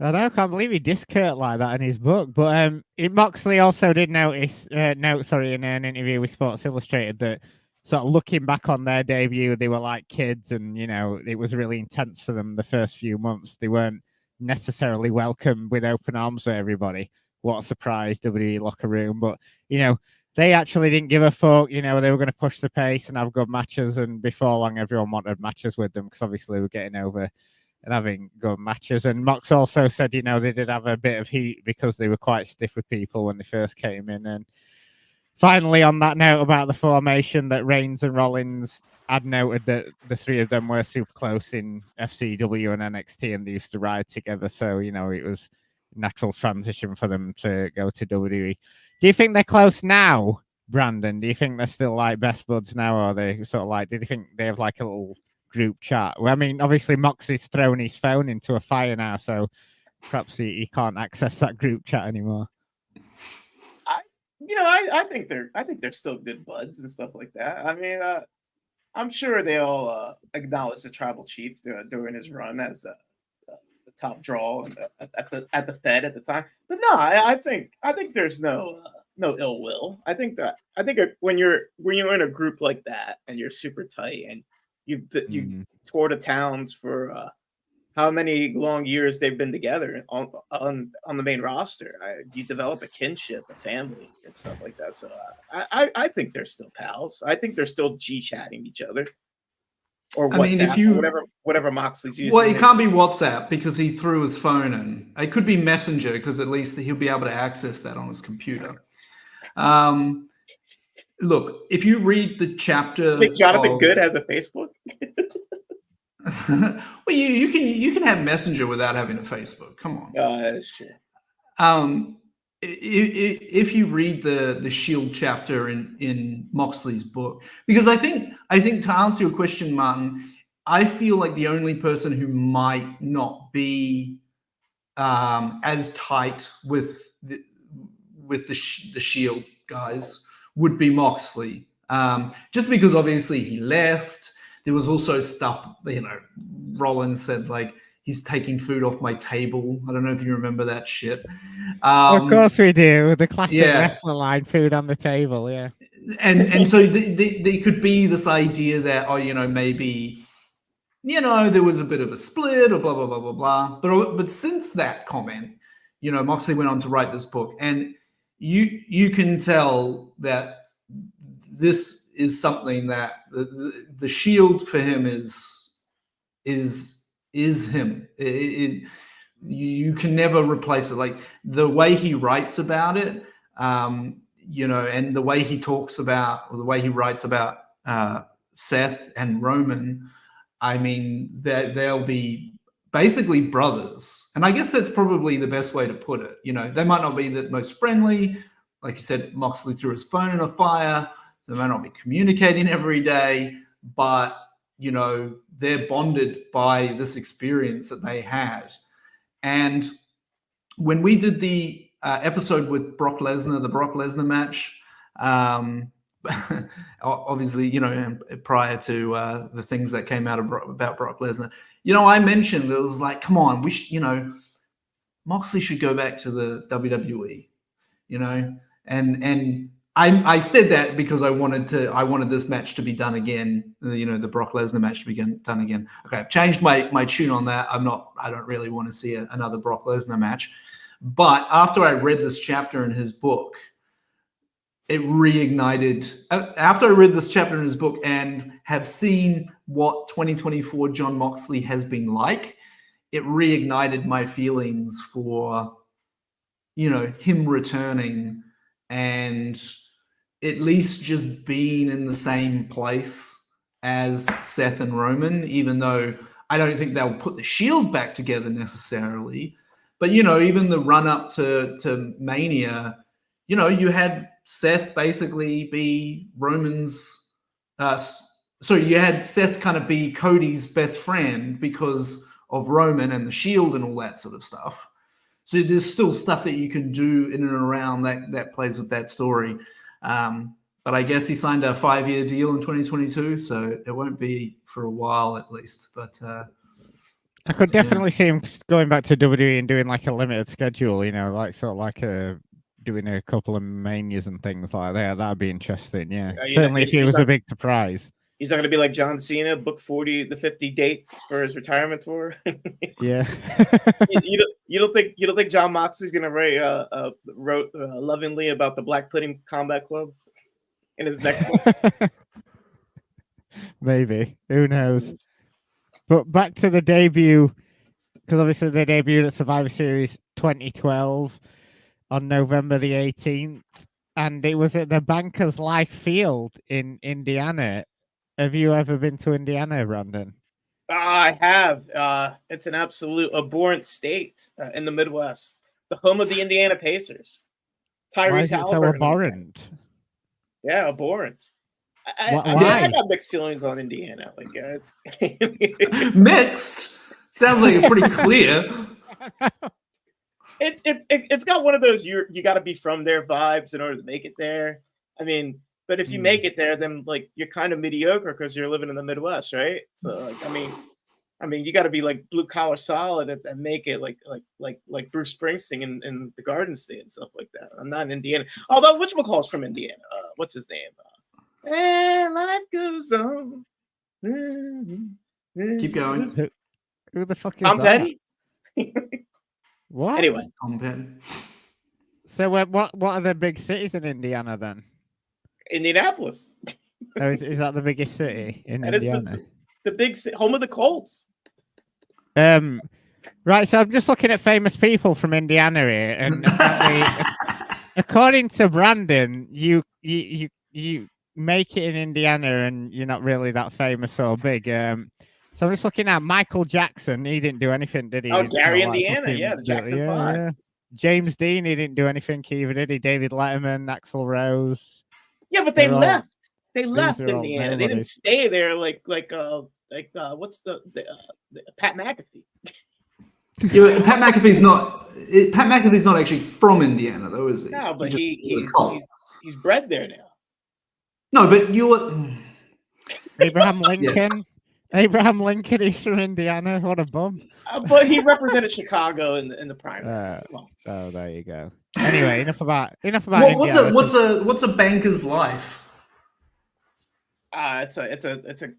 I can't believe he dissed Kurt like that in his book. But Moxley also did notice, in an interview with Sports Illustrated, that sort of looking back on their debut, they were like kids, and it was really intense for them the first few months. They weren't necessarily welcomed with open arms with everybody. What a surprise, WWE locker room. But they actually didn't give a fuck. They were going to push the pace and have good matches, and before long everyone wanted matches with them because obviously we're getting over and having good matches. And Mox also said they did have a bit of heat because they were quite stiff with people when they first came in, and finally, on that note about the formation, that Reigns and Rollins had noted that the three of them were super close in FCW and NXT, and they used to ride together. So, you know, it was a natural transition for them to go to WWE. Do you think they're close now, Brandon? Do you think they're still like best buds now, or are they sort of like, do you think they have like a little group chat? Well, I mean, obviously Moxley's thrown his phone into a fire now, so perhaps he can't access that group chat anymore. I think they're still good buds and stuff like that. I mean, I'm sure they all acknowledge the tribal chief during his run as the top draw at the Fed at the time. But no, I think there's no ill will. I think when you're in a group like that and you're super tight and you tour the towns for how many long years they've been together on the main roster, you develop a kinship, a family, and stuff like that. So I think they're still pals. I think they're still G-chatting each other, or WhatsApp, if you, whatever Moxley's using. Well, it can't be WhatsApp because he threw his phone in. It could be Messenger because at least he'll be able to access that on his computer. Look, if you read the chapter, I think Jonathan Good has a Facebook. Well, you can have Messenger without having a Facebook. Come on. That's true. If you read the Shield chapter in Moxley's book, because I think to answer your question, Martin, I feel like the only person who might not be as tight with the Shield guys would be Moxley, just because obviously he left. There was also stuff, Rollins said, like, he's taking food off my table. I don't know if you remember that shit. Of course we do. The classic wrestler line, food on the table, yeah. And so there could be this idea that, maybe, there was a bit of a split or blah, blah, blah, blah, blah. But since that comment, Moxley went on to write this book. And you can tell that this is something that the Shield for him is him. You can never replace it. Like the way he writes about it, and the way he talks about, or the way he writes about Seth and Roman. I mean, they'll be basically brothers, and I guess that's probably the best way to put it. They might not be the most friendly, like you said. Moxley threw his phone in a fire. They might not be communicating every day, but, they're bonded by this experience that they had. And when we did the episode with Brock Lesnar, the Brock Lesnar match, obviously, prior to the things that came out about Brock Lesnar, I mentioned it was like, come on, Moxley should go back to the WWE, and I said that because I wanted this match to be done again, the Brock Lesnar match to be done again. Okay, I've changed my tune on that. I don't really want to see another Brock Lesnar match. But after I read this chapter in his book, it reignited. After I read this chapter in his book and have seen what 2024 Jon Moxley has been like, it reignited my feelings for, him returning and at least just being in the same place as Seth and Roman, even though I don't think they'll put the Shield back together necessarily. But, even the run up to Mania, you had Seth basically be Roman's, you had Seth kind of be Cody's best friend because of Roman and the Shield and all that sort of stuff. So there's still stuff that you can do in and around that plays with that story. But I guess he signed a 5-year deal in 2022, so it won't be for a while at least. But I could definitely see him going back to WWE and doing like a limited schedule, doing a couple of manias and things like that. That'd be interesting, yeah. Certainly if he was a big surprise. He's not going to be like John Cena, book 50 dates for his retirement tour. Yeah. you don't think Jon Moxley's going to wrote lovingly about the Black Pudding Combat Club in his next book? Maybe. Who knows? But back to the debut, because obviously they debuted at Survivor Series 2012 on November the 18th. and it was at the Bankers Life Field in Indiana. Have you ever been to Indiana, Brandon? I have. It's an absolute abhorrent state in the Midwest, the home of the Indiana Pacers. Why Tyrese is it so Halliburton. abhorrent? Yeah, abhorrent. Why? I got mixed feelings on Indiana. Like, it's Mixed sounds like it's pretty clear. It's got one of those you got to be from there vibes in order to make it there. I mean, but if you make it there, then like you're kind of mediocre because you're living in the Midwest, right? So like, I mean, you got to be like blue collar solid and make it like Bruce Springsteen in the Garden State and stuff like that. I'm not in Indiana, although whatchamacall's from Indiana. What's his name? And life goes on. Keep going. Who the fuck is Tom that? Petty? What? Anyway. Tom Petty. So what are the big cities in Indiana then? Indianapolis. Oh, is that the biggest city in That Indiana? is the big home of the Colts. Right. So I'm just looking at famous people from Indiana here, and according to Brandon, you make it in Indiana, and you're not really that famous or big. So I'm just looking at Michael Jackson. He didn't do anything, did he? Oh, It's Gary, not like Indiana. fucking- Yeah, the Jackson 5. Yeah. James Dean, he didn't do anything either, did he? David Letterman, Axl Rose. Yeah, but they They're all- left. They left are all Indiana. They didn't nobodies. stay there like what's the Pat McAfee? Yeah, but Pat McAfee's not actually from Indiana, though, is he? No, but Just- he's bred there now. No, but you're. Abraham Lincoln. Abraham Lincoln is from Indiana. What a bum. But he represented Chicago in the primary. Oh, there you go. Anyway, enough about What's Indiana. what's a banker's life? It's a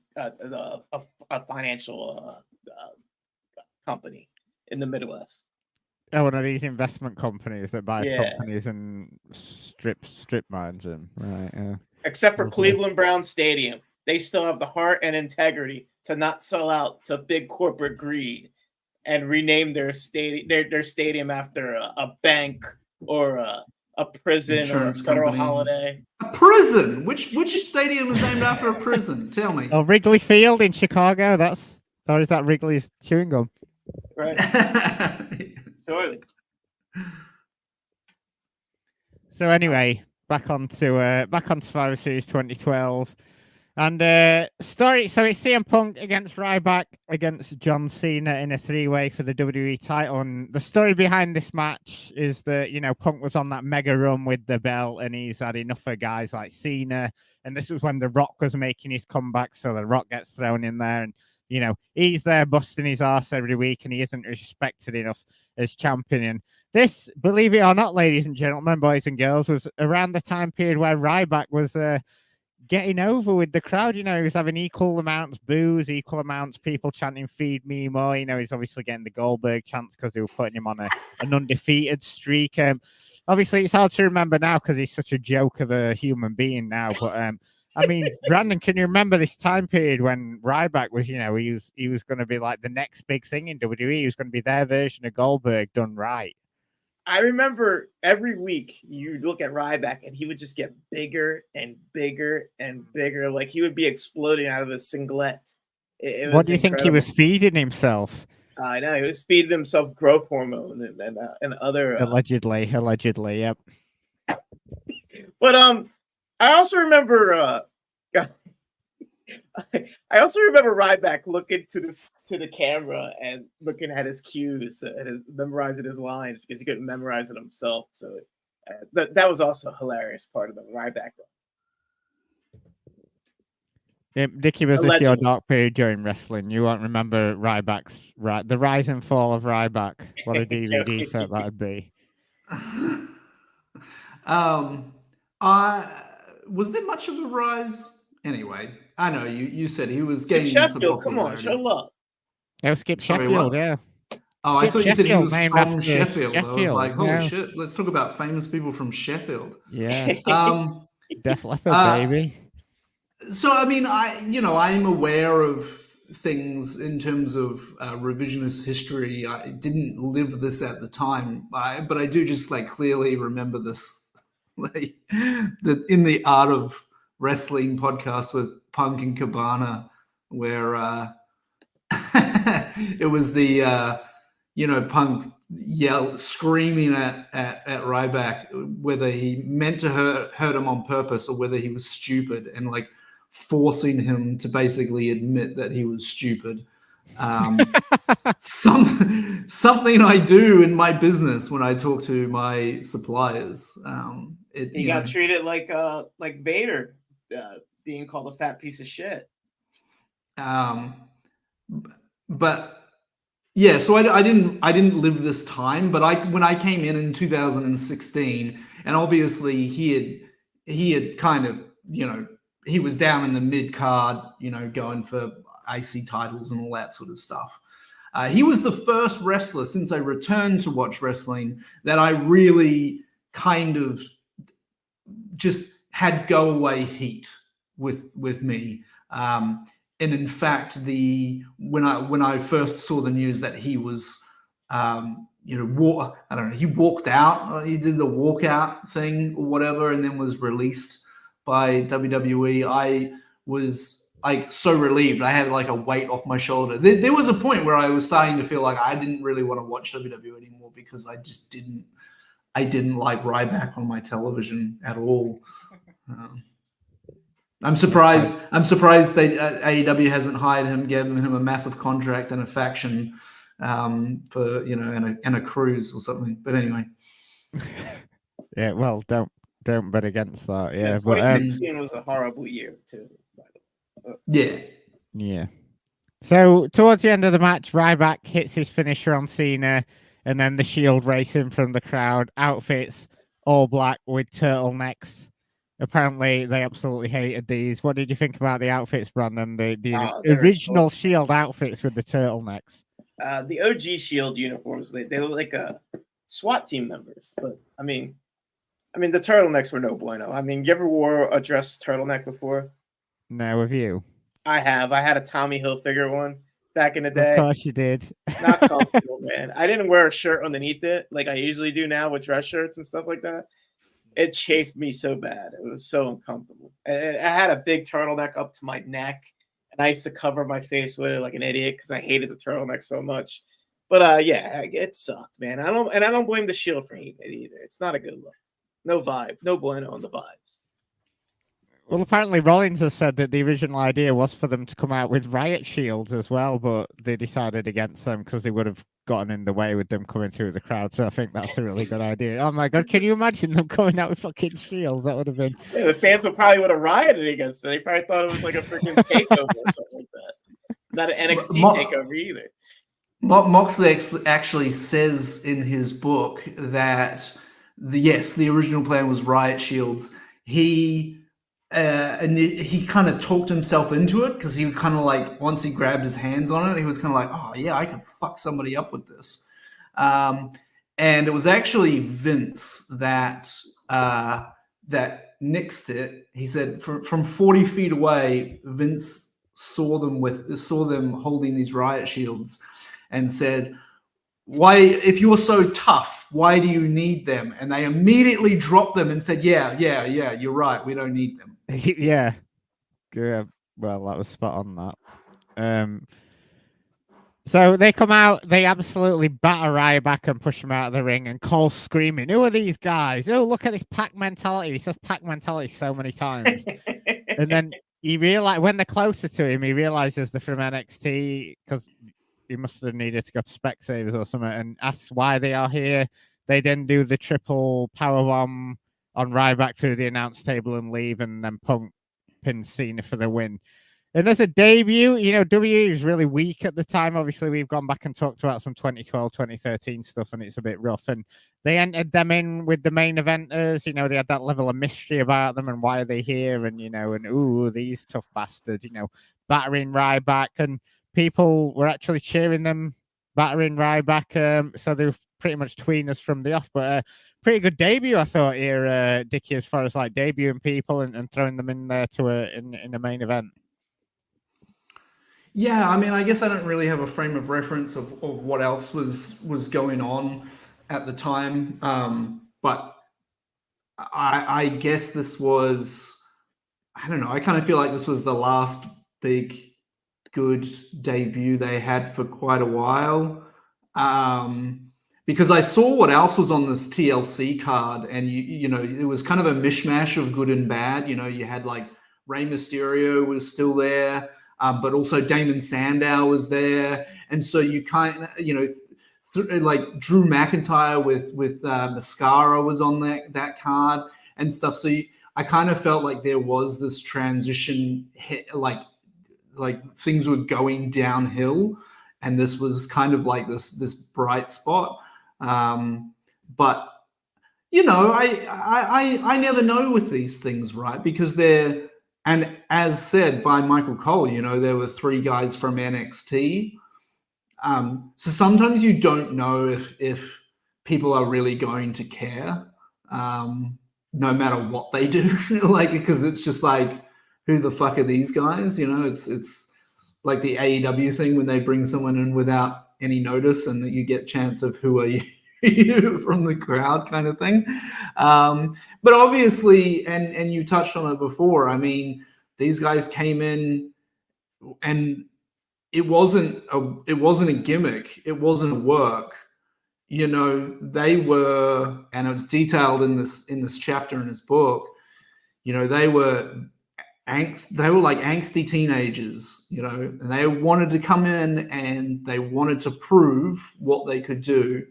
financial company in the Midwest. Oh, one of these investment companies that buys Yeah. companies and strip mines them. Right. Yeah. Except for Okay. Cleveland Browns Stadium, they still have the heart and integrity to not sell out to big corporate greed and rename their stadium after a bank or a prison Insurance or a federal company. holiday. A prison? Which stadium is named after a prison? Tell me. Oh, Wrigley Field in Chicago. Or is that Wrigley's chewing gum? Right. Surely. So anyway, back on Survivor Series 2012. And story, so it's CM Punk against Ryback against John Cena in a 3-way for the WWE title. And the story behind this match is that, Punk was on that mega run with the belt and he's had enough of guys like Cena. And this was when The Rock was making his comeback. So The Rock gets thrown in there and, he's there busting his ass every week and he isn't respected enough as champion. And this, believe it or not, ladies and gentlemen, boys and girls, was around the time period where Ryback was getting over with the crowd. He was having equal amounts boos, equal amounts people chanting "Feed me more." He's obviously getting the Goldberg chants because they were putting him on an undefeated streak. Obviously, it's hard to remember now because he's such a joke of a human being now. But I mean, Brandon, can you remember this time period when Ryback was, he was going to be like the next big thing in WWE? He was going to be their version of Goldberg done right. I remember every week you look at Ryback and he would just get bigger and bigger and bigger. Like he would be exploding out of a singlet. What do you think he was feeding himself? I know he was feeding himself growth hormone and other allegedly, yep. But I also remember Ryback looking to the camera and looking at his cues and memorizing his lines because he couldn't memorize it himself. So that was also a hilarious part of the Ryback run. Yeah, Dickie, was this your dark period during wrestling? You won't remember Ryback's the rise and fall of Ryback. What a DVD set that'd be. Was there much of a rise? Anyway, I know you said he was getting Sheffield. Come on, show love. Oh, Skip Sheffield, yeah. Oh, Skip I thought you said he was named from after Sheffield. I was like, holy yeah. shit! Let's talk about famous people from Sheffield. Yeah. Def Leppard, baby. So I mean, I am aware of things in terms of revisionist history. I didn't live this at the time, but I do just like clearly remember this like in the Art of Wrestling podcast with Punk and Cabana, where it was the Punk screaming at Ryback whether he meant to hurt him on purpose or whether he was stupid, and like forcing him to basically admit that he was stupid. Something I do in my business when I talk to my suppliers. He got treated like Vader, being called a fat piece of shit. But yeah, so I didn't live this time, but when I came in 2016, and obviously he had kind of, he was down in the mid card, going for IC titles and all that sort of stuff. He was the first wrestler since I returned to watch wrestling that I really kind of just had go away heat with me. And in fact, when I first saw the news that he was, he walked out, he did the walkout thing or whatever, and then was released by WWE. I was like so relieved. I had like a weight off my shoulder. There was a point where I was starting to feel like I didn't really want to watch WWE anymore because I just didn't like Ryback on my television at all. I'm surprised that AEW hasn't hired him, given him a massive contract and a faction for and a cruise or something. But anyway, yeah. Well, don't bet against that. Yeah, 2016 was a horrible year too. Yeah. So towards the end of the match, Ryback hits his finisher on Cena, and then the Shield race in from the crowd. Outfits all black with turtlenecks. Apparently, they absolutely hated these. What did you think about the outfits, Brandon? The original Shield outfits with the turtlenecks. The OG Shield uniforms, they look like SWAT team members. But I mean, the turtlenecks were no bueno. I mean, you ever wore a dress turtleneck before? No, have you? I have. I had a Tommy Hilfiger one back in the day. Of course you did. Not comfortable, man. I didn't wear a shirt underneath it like I usually do now with dress shirts and stuff like that. It chafed me so bad. It was so uncomfortable. I had a big turtleneck up to my neck, and I used to cover my face with it like an idiot because I hated the turtleneck so much. But yeah, it sucked, man. I don't blame the Shield for hating it either. It's not a good look. No vibe. No bueno on the vibes. Well, apparently Rollins has said that the original idea was for them to come out with riot shields as well, but they decided against them because they would have gotten in the way with them coming through the crowd. So I think that's a really good idea. Oh my God, can you imagine them coming out with fucking shields? That would have been... Yeah, the fans would have rioted against it. They probably thought it was like a freaking takeover or something like that. Not an NXT takeover either. Moxley actually says in his book that the original plan was riot shields. And he kind of talked himself into it because he kind of like, once he grabbed his hands on it, he was kind of like, oh yeah, I can fuck somebody up with this. And it was actually Vince that nixed it. He said from 40 feet away, Vince saw them holding these riot shields and said, why, if you're so tough, why do you need them? And they immediately dropped them and said, yeah, you're right. We don't need them. Yeah. Well, that was spot on that. So they come out, they absolutely batter Ryback and push him out of the ring, and Cole's screaming, who are these guys? Oh, look at this pack mentality. He says pack mentality so many times. And then he realized, when they're closer to him, he realizes they're from NXT because he must have needed to go to Specsavers or something, and asks why they are here. They then do the triple powerbomb on Ryback through the announce table and leave, and then Punk pins Cena for the win. And as a debut, WWE was really weak at the time. Obviously, we've gone back and talked about some 2012, 2013 stuff, and it's a bit rough. And they entered them in with the main eventers. They had that level of mystery about them and why are they here, and ooh, these tough bastards, battering Ryback, and people were actually cheering them, battering Ryback. So they were pretty much tweeners from the off, but pretty good debut, I thought, here, Dickie, as far as like debuting people and throwing them in there in the main event. Yeah, I mean, I guess I don't really have a frame of reference of what else was going on at the time. But I guess this was, I don't know. I kind of feel like this was the last big good debut they had for quite a while. Because I saw what else was on this TLC card, and you know, it was kind of a mishmash of good and bad. You know, you had like Rey Mysterio was still there, but also Damon Sandow was there, and so you kind of, you know, like Drew McIntyre with Mascara was on that card and stuff. So I kind of felt like there was this transition, like things were going downhill, and this was kind of like this bright spot. But you know, I never know with these things, right? Because they're, and as said by Michael Cole, you know, there were 3 guys from NXT. So sometimes you don't know if people are really going to care, no matter what they do, like, because it's just like, who the fuck are these guys? You know, it's like the AEW thing when they bring someone in without any notice and you get chance of who are you from the crowd kind of thing. But obviously, and you touched on it before, I mean, these guys came in and it wasn't a gimmick. It wasn't a work. You know, they were, and it's detailed in this chapter in his book, you know, they were like angsty teenagers, you know, and they wanted to come in and they wanted to prove what they could do.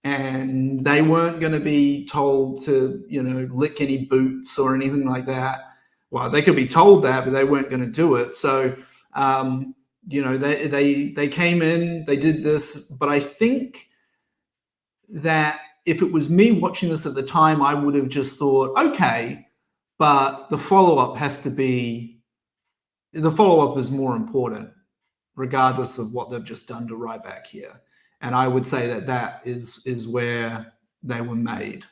And they weren't going to be told to, you know, lick any boots or anything like that. Well, they could be told that, but they weren't going to do it. So, you know, they came in, they did this, but I think that if it was me watching this at the time, I would have just thought, okay, but the follow-up is more important, regardless of what they've just done to Ryback here. And I would say that is where they were made.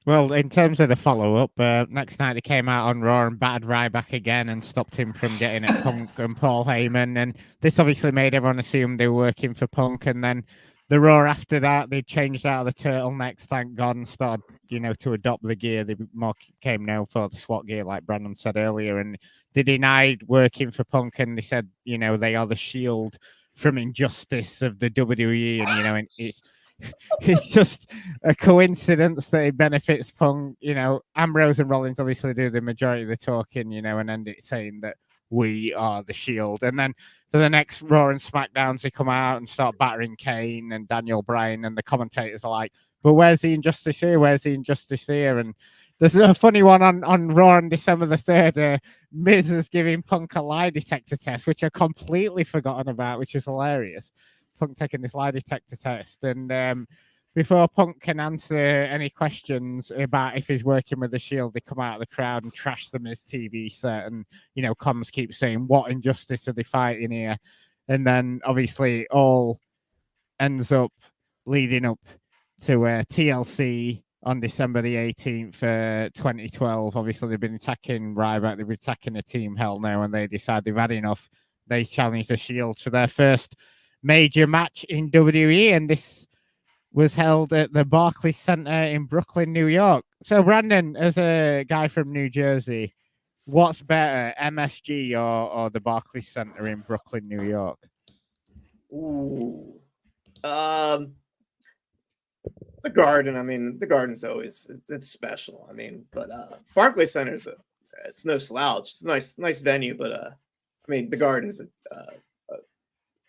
Well, in terms of the follow-up, next night they came out on Raw and battered Ryback again and stopped him from getting at Punk and Paul Heyman. And this obviously made everyone assume they were working for Punk. And then the Raw after that, they changed out of the turtlenecks, thank God, and started, you know, to adopt the gear. They more came known for the SWAT gear, like Brandon said earlier. And they denied working for Punk, and they said, you know, they are the shield from injustice of the WWE. And, you know, and it's just a coincidence that it benefits Punk. You know, Ambrose and Rollins obviously do the majority of the talking, you know, and end it saying that we are the shield. And then for the next Raw and SmackDowns, they come out and start battering Kane and Daniel Bryan, and the commentators are like, but where's the injustice here? Where's the injustice here? And there's a funny one on Raw on December the 3rd. Miz is giving Punk a lie detector test, which I've completely forgotten about, which is hilarious. Punk taking this lie detector test, and before Punk can answer any questions about if he's working with the Shield, they come out of the crowd and trash them his TV set, and you know, comms keep saying, "What injustice are they fighting here?" And then obviously all ends up leading up to TLC on December the 18th, 2012. Obviously, they've been attacking Ryback, they've been attacking the Team Hell No, and they decide they've had enough. They challenge the Shield to their first major match in WWE, and this was held at the Barclays Center in Brooklyn, New York. So, Brandon, as a guy from New Jersey, what's better, MSG or the Barclays Center in Brooklyn, New York? Ooh, the Garden. I mean, the Garden's always it's special. I mean, but Barclays Center's it's no slouch. It's a nice venue, but I mean, the Garden's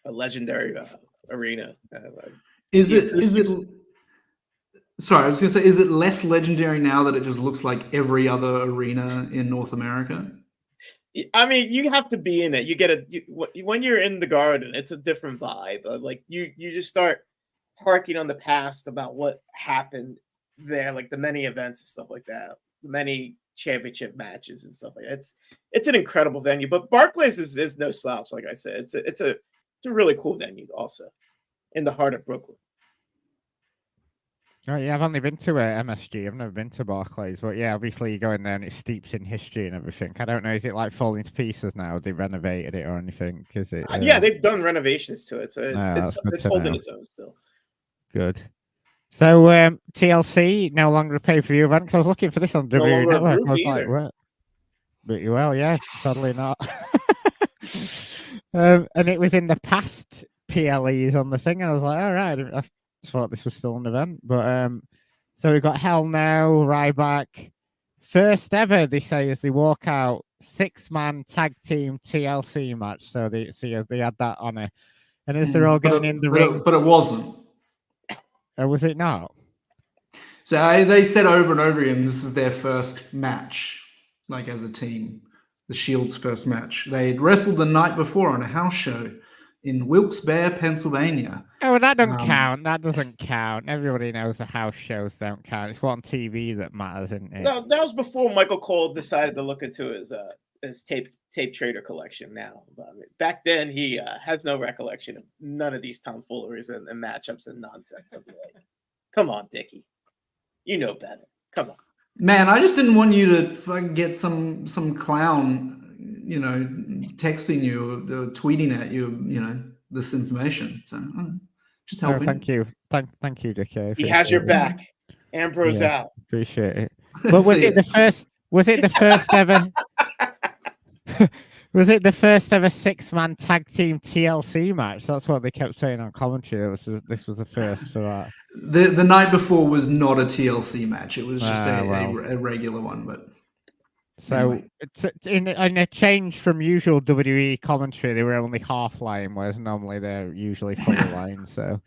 a legendary arena. Is it? Sorry, I was going to say, is it less legendary now that it just looks like every other arena in North America? I mean, you have to be in it. You get when you're in the Garden, it's a different vibe. Like you just start harking on the past about what happened there, like the many events and stuff like that, the many championship matches and stuff like that. It's an incredible venue. But Barclays is no slouch, like I said. It's a really cool venue, also in the heart of Brooklyn. Oh, yeah, I've only been to MSG. I've never been to Barclays, but yeah, obviously you go in there and it steeps in history and everything. I don't know, is it like falling to pieces now? They renovated it or anything? Is it? Yeah, they've done renovations to it, so it's holding its own still. Good. So TLC no longer a pay-per-view event, because I was looking for this on No WWE longer a Network. group I was either. like, what? But well, yeah, sadly not. And it was in the past PLEs on the thing, and I was like, all right, I just thought this was still an event. But so we've got Hell No, Ryback. First ever, they say, as they walk out, 6-man tag team TLC match. So they had that on it. And as they're all getting in the ring. But it wasn't. Was it not? So they said over and over again, this is their first match, like as a team, the Shield's first match. They had wrestled the night before on a house show in Wilkes-Barre, Pennsylvania. Oh, well, that doesn't count. That doesn't count. Everybody knows the house shows don't count. It's what on TV that matters, isn't it? No, that was before Michael Cole decided to look into his tape trader collection. Now, back then he has no recollection of none of these tomfooleries and matchups and nonsense. Come on, Dickie. You know better. Come on. Man, I just didn't want you to fucking get some clown, texting you or tweeting at you, this information. So just helping. Oh, thank you. Thank you, Dickie. He has your back. Ambrose out. Appreciate it. But was it the first ever? Was it the first ever 6-man tag team TLC match? That's what they kept saying on commentary. This was the first for that. The night before was not a TLC match. It was just a regular one. But so anyway. in a change from usual WWE commentary, they were only half lying, whereas normally they're usually full lying. So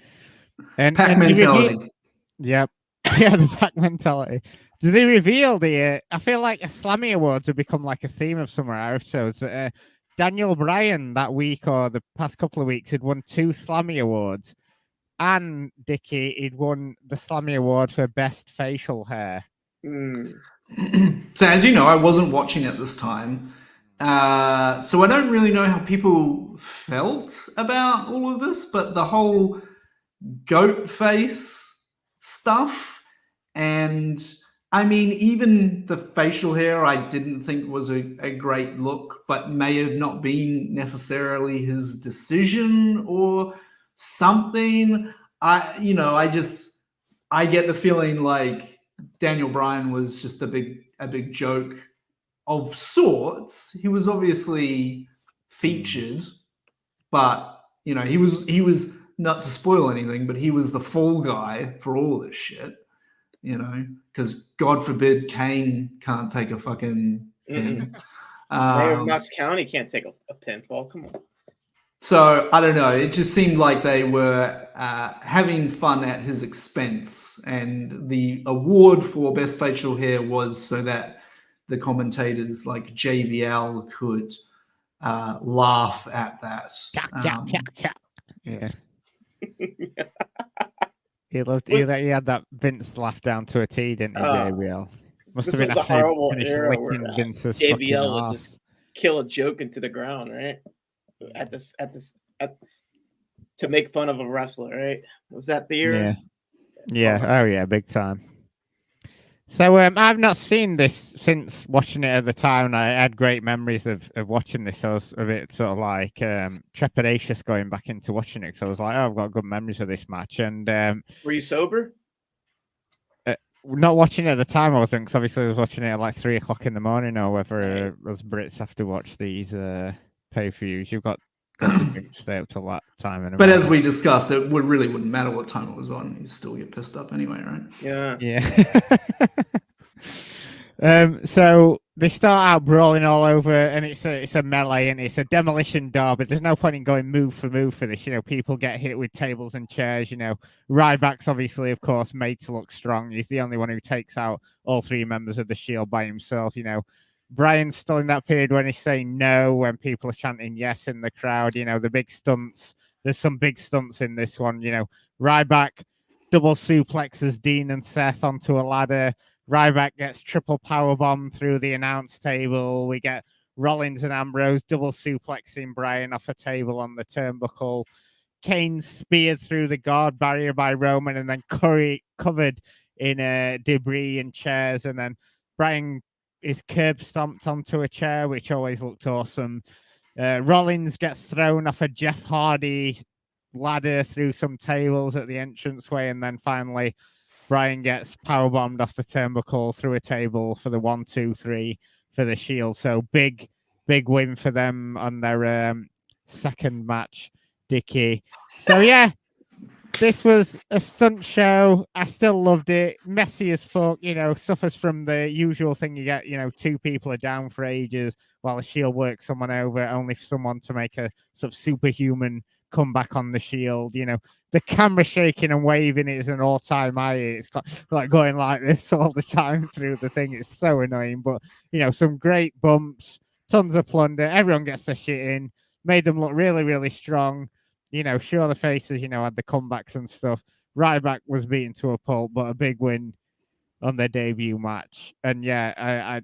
pack mentality. Yep. Yeah, the pack mentality. Do they reveal the? I feel like a Slammy Awards have become like a theme of summer episodes. That Daniel Bryan that week or the past couple of weeks had won 2 Slammy Awards, and Dickie he'd won the Slammy Award for best facial hair. So as you know, I wasn't watching at this time, so I don't really know how people felt about all of this. But the whole goat face stuff, and I mean, even the facial hair, I didn't think was a great look, but may have not been necessarily his decision or something. I get the feeling like Daniel Bryan was just a big joke of sorts. He was obviously featured, but he was not to spoil anything, but he was the fall guy for all this shit. Because God forbid Kane can't take a fucking pin. Mayor of Knox County can't take a pinfall. Come on. So I don't know. It just seemed like they were having fun at his expense, and the award for best facial hair was so that the commentators like JBL could laugh at that. Yeah. He had that Vince laugh down to a T, didn't he, JBL? Must have been the horrible finished era licking where Vince's JBL would fucking just kill a joke into the ground, right? To make fun of a wrestler, right? Was that the era? Yeah. Oh yeah, big time. So I've not seen this since watching it at the time. I had great memories of watching this. So I was a bit sort of like trepidatious going back into watching it. So I was like, I've got good memories of this match. And were you sober? Not watching it at the time, I wasn't, because obviously I was watching it at like 3 o'clock in the morning, or whether us Brits have to watch these pay-per-views. You've got to stay up till that time. But as we discussed, it really wouldn't matter what time it was on. You still get pissed up anyway, right? Yeah. So they start out brawling all over, and it's a melee, and it's a demolition derby. There's no point in going move for move for this. People get hit with tables and chairs. Ryback's obviously, of course, made to look strong. He's the only one who takes out all 3 members of the Shield by himself. Brian's still in that period when he's saying no, when people are chanting yes in the crowd. The big stunts. There's some big stunts in this one. Ryback double suplexes Dean and Seth onto a ladder. Ryback gets triple powerbomb through the announce table. We get Rollins and Ambrose double suplexing Bryan off a table on the turnbuckle. Kane speared through the guard barrier by Roman, and then Curry covered in debris and chairs. And then Bryan is curb stomped onto a chair, which always looked awesome. Rollins gets thrown off a Jeff Hardy ladder through some tables at the entranceway, and then finally Brian gets powerbombed off the turnbuckle through a table for the 1-2-3 for the Shield. So big win for them on their second match, Dickie. So yeah, this was a stunt show. I still loved it. Messy as fuck, suffers from the usual thing you get, two people are down for ages while the Shield works someone over, only for someone to make a sort of superhuman comeback on the Shield. The camera shaking and waving is an all-time high. It's like going like this all the time through the thing. It's so annoying, but some great bumps, tons of plunder. Everyone gets their shit in, made them look really, really strong. Sure, the faces, had the comebacks and stuff. Ryback was beaten to a pulp, but a big win on their debut match. And yeah, I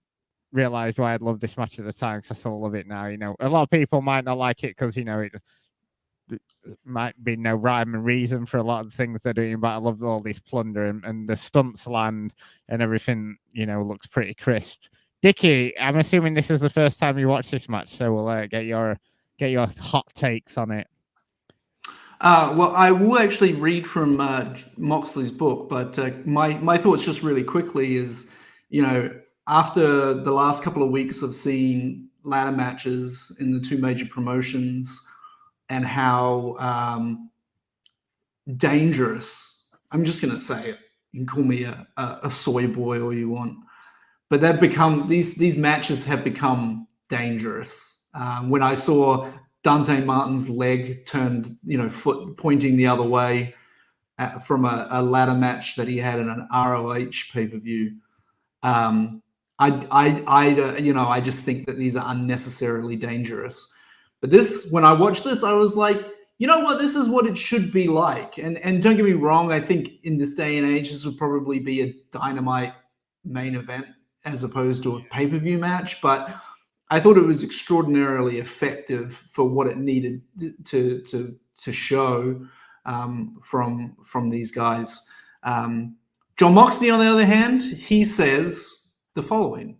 realized why I'd loved this match at the time, because I still love it now. A lot of people might not like it because, it might be no rhyme and reason for a lot of the things they're doing, but I love all this plunder and the stunts land and everything, looks pretty crisp. Dickie, I'm assuming this is the first time you watched this match, so we'll get your hot takes on it. Well, I will actually read from Moxley's book, but my thoughts just really quickly is, after the last couple of weeks of seeing ladder matches in the two major promotions and how dangerous, I'm just going to say it, you can call me a soy boy all you want, but they've become, these matches have become dangerous. When I saw Dante Martin's leg turned, foot pointing the other way from a ladder match that he had in an ROH pay-per-view. I just think that these are unnecessarily dangerous. But when I watched this, I was like, you know what? This is what it should be like. And don't get me wrong. I think in this day and age, this would probably be a Dynamite main event as opposed to a pay-per-view match. But I thought it was extraordinarily effective for what it needed to show from these guys. John Moxley, on the other hand, he says the following: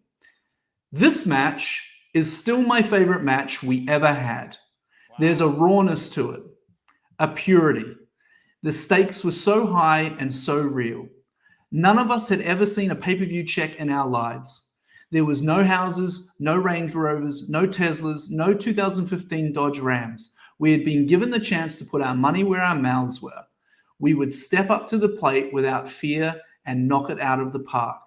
"This match is still my favorite match we ever had. Wow. There's a rawness to it, a purity. The stakes were so high and so real. None of us had ever seen a pay-per-view check in our lives. There was no houses, no Range Rovers, no Teslas, no 2015 Dodge Rams. We had been given the chance to put our money where our mouths were. We would step up to the plate without fear and knock it out of the park.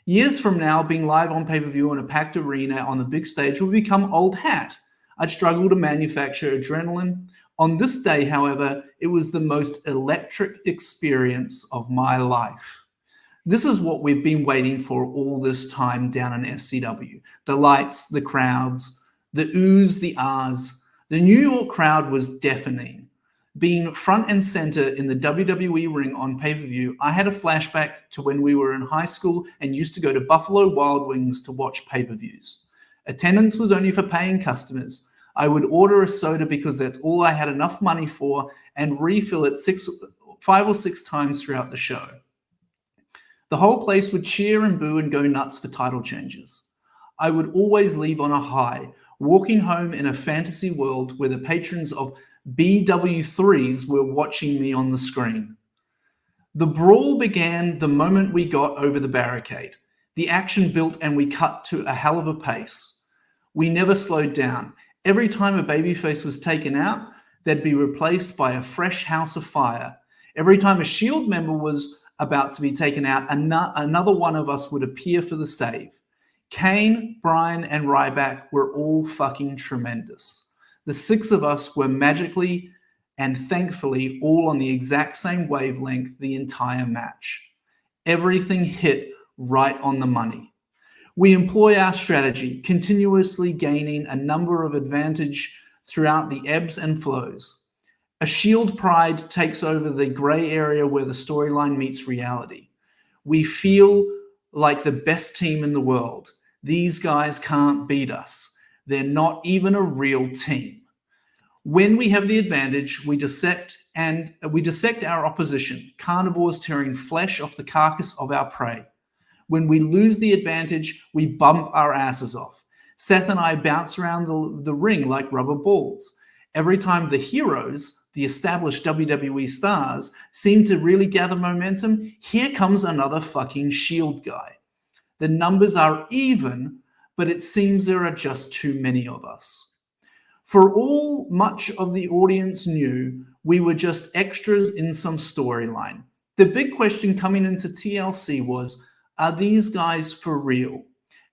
Years from now, being live on pay-per-view in a packed arena on the big stage will become old hat. I'd struggle to manufacture adrenaline. On this day, however, it was the most electric experience of my life. This is what we've been waiting for all this time down in FCW. The lights, the crowds, the oohs, the ahs. The New York crowd was deafening. Being front and center in the WWE ring on pay-per-view, I had a flashback to when we were in high school and used to go to Buffalo Wild Wings to watch pay-per-views. Attendance was only for paying customers. I would order a soda because that's all I had enough money for and refill it 5 or 6 times throughout the show. The whole place would cheer and boo and go nuts for title changes. I would always leave on a high, walking home in a fantasy world where the patrons of BW3s were watching me on the screen. The brawl began the moment we got over the barricade. The action built and we cut to a hell of a pace. We never slowed down. Every time a babyface was taken out, they'd be replaced by a fresh house of fire. Every time a Shield member was about to be taken out, another one of us would appear for the save. Kane, Brian, and Ryback were all fucking tremendous. The 6 of us were magically and thankfully all on the exact same wavelength the entire match. Everything hit right on the money. We employ our strategy, continuously gaining a number of advantage throughout the ebbs and flows. A Shield pride takes over the gray area where the storyline meets reality. We feel like the best team in the world. These guys can't beat us. They're not even a real team. When we have the advantage, we dissect our opposition, carnivores tearing flesh off the carcass of our prey. When we lose the advantage, we bump our asses off. Seth and I bounce around the ring like rubber balls. Every time the heroes, the established WWE stars, seem to really gather momentum, here comes another fucking Shield guy. The numbers are even, but it seems there are just too many of us. For all much of the audience knew, we were just extras in some storyline. The big question coming into TLC was, are these guys for real?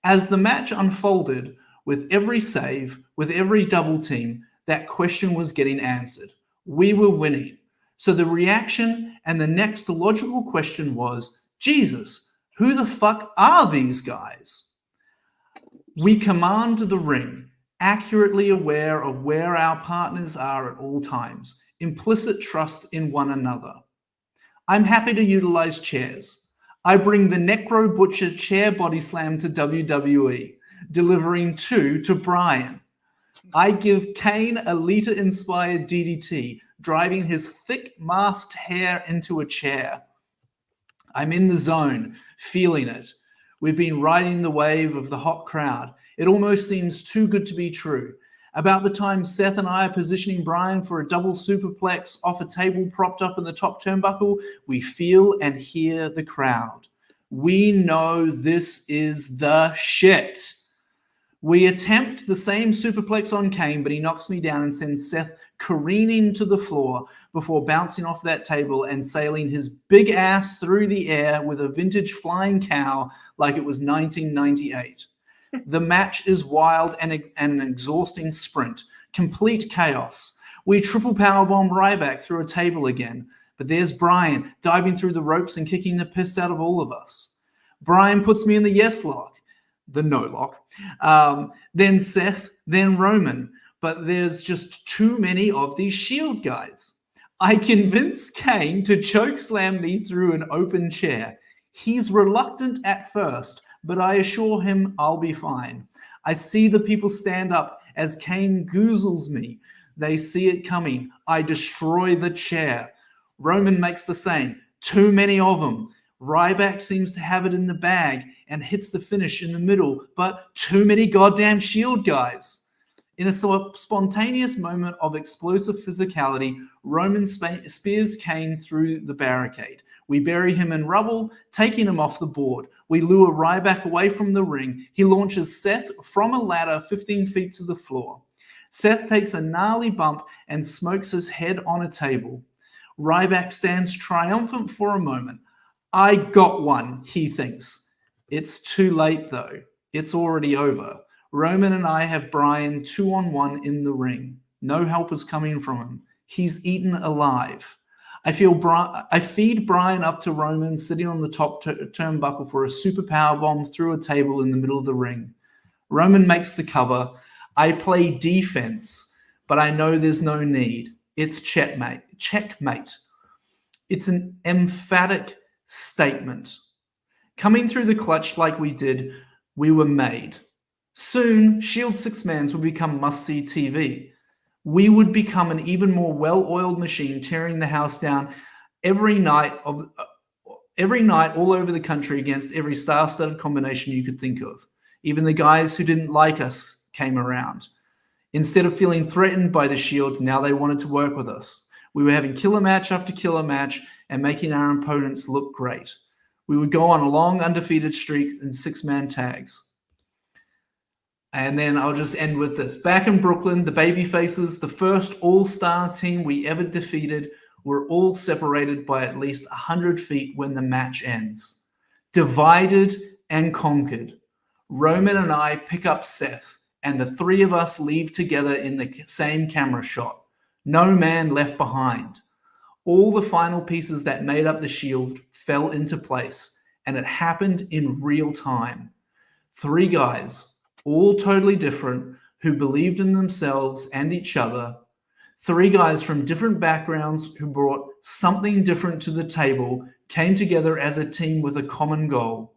As the match unfolded, with every save, with every double team, that question was getting answered. We were winning. So the reaction and the next logical question was, Jesus, who the fuck are these guys? We command the ring, accurately aware of where our partners are at all times, implicit trust in one another. I'm happy to utilize chairs. I bring the Necro Butcher chair body slam to WWE, delivering 2 to Brian. I give Kane a Lita-inspired DDT, driving his thick masked hair into a chair. I'm in the zone, feeling it. We've been riding the wave of the hot crowd. It almost seems too good to be true. About the time Seth and I are positioning Brian for a double superplex off a table propped up in the top turnbuckle, we feel and hear the crowd. We know this is the shit. We attempt the same superplex on Kane, but he knocks me down and sends Seth careening to the floor before bouncing off that table and sailing his big ass through the air with a vintage flying cow like it was 1998. The match is wild and an exhausting sprint, complete chaos. We triple powerbomb Ryback through a table again, but there's Brian diving through the ropes and kicking the piss out of all of us. Brian puts me in the yes lock. The no lock, then Seth, then Roman, but there's just too many of these Shield guys. I convince Kane to choke slam me through an open chair. He's reluctant at first, but I assure him I'll be fine. I see the people stand up as Kane goozles me. They see it coming. I destroy the chair. Roman makes the same. Too many of them. Ryback seems to have it in the bag and hits the finish in the middle, but too many goddamn Shield guys. In a spontaneous moment of explosive physicality, Roman spears Kane through the barricade. We bury him in rubble, taking him off the board. We lure Ryback away from the ring. He launches Seth from a ladder 15 feet to the floor. Seth takes a gnarly bump and smokes his head on a table. Ryback stands triumphant for a moment. I got one, he thinks. It's too late, though. It's already over. Roman and I have Brian 2-on-1 in the ring. No help is coming from him. He's eaten alive. I feed Brian up to Roman sitting on the top turnbuckle for a super power bomb through a table in the middle of the ring. Roman makes the cover. I play defense, but I know there's no need. It's checkmate. It's an emphatic statement. Coming through the clutch like we did, we were made. Soon, Shield six-mans would become must-see TV. We would become an even more well-oiled machine, tearing the house down every night all over the country against every star-studded combination you could think of. Even the guys who didn't like us came around. Instead of feeling threatened by the Shield, now they wanted to work with us. We were having killer match after killer match and making our opponents look great. We would go on a long undefeated streak in six-man tags. And then I'll just end with this. Back in Brooklyn, the Babyfaces, the first all-star team we ever defeated, were all separated by at least 100 feet when the match ends. Divided and conquered. Roman and I pick up Seth, and the three of us leave together in the same camera shot. No man left behind. All the final pieces that made up the Shield fell into place, and it happened in real time. Three guys, all totally different, who believed in themselves and each other. Three guys from different backgrounds who brought something different to the table, came together as a team with a common goal.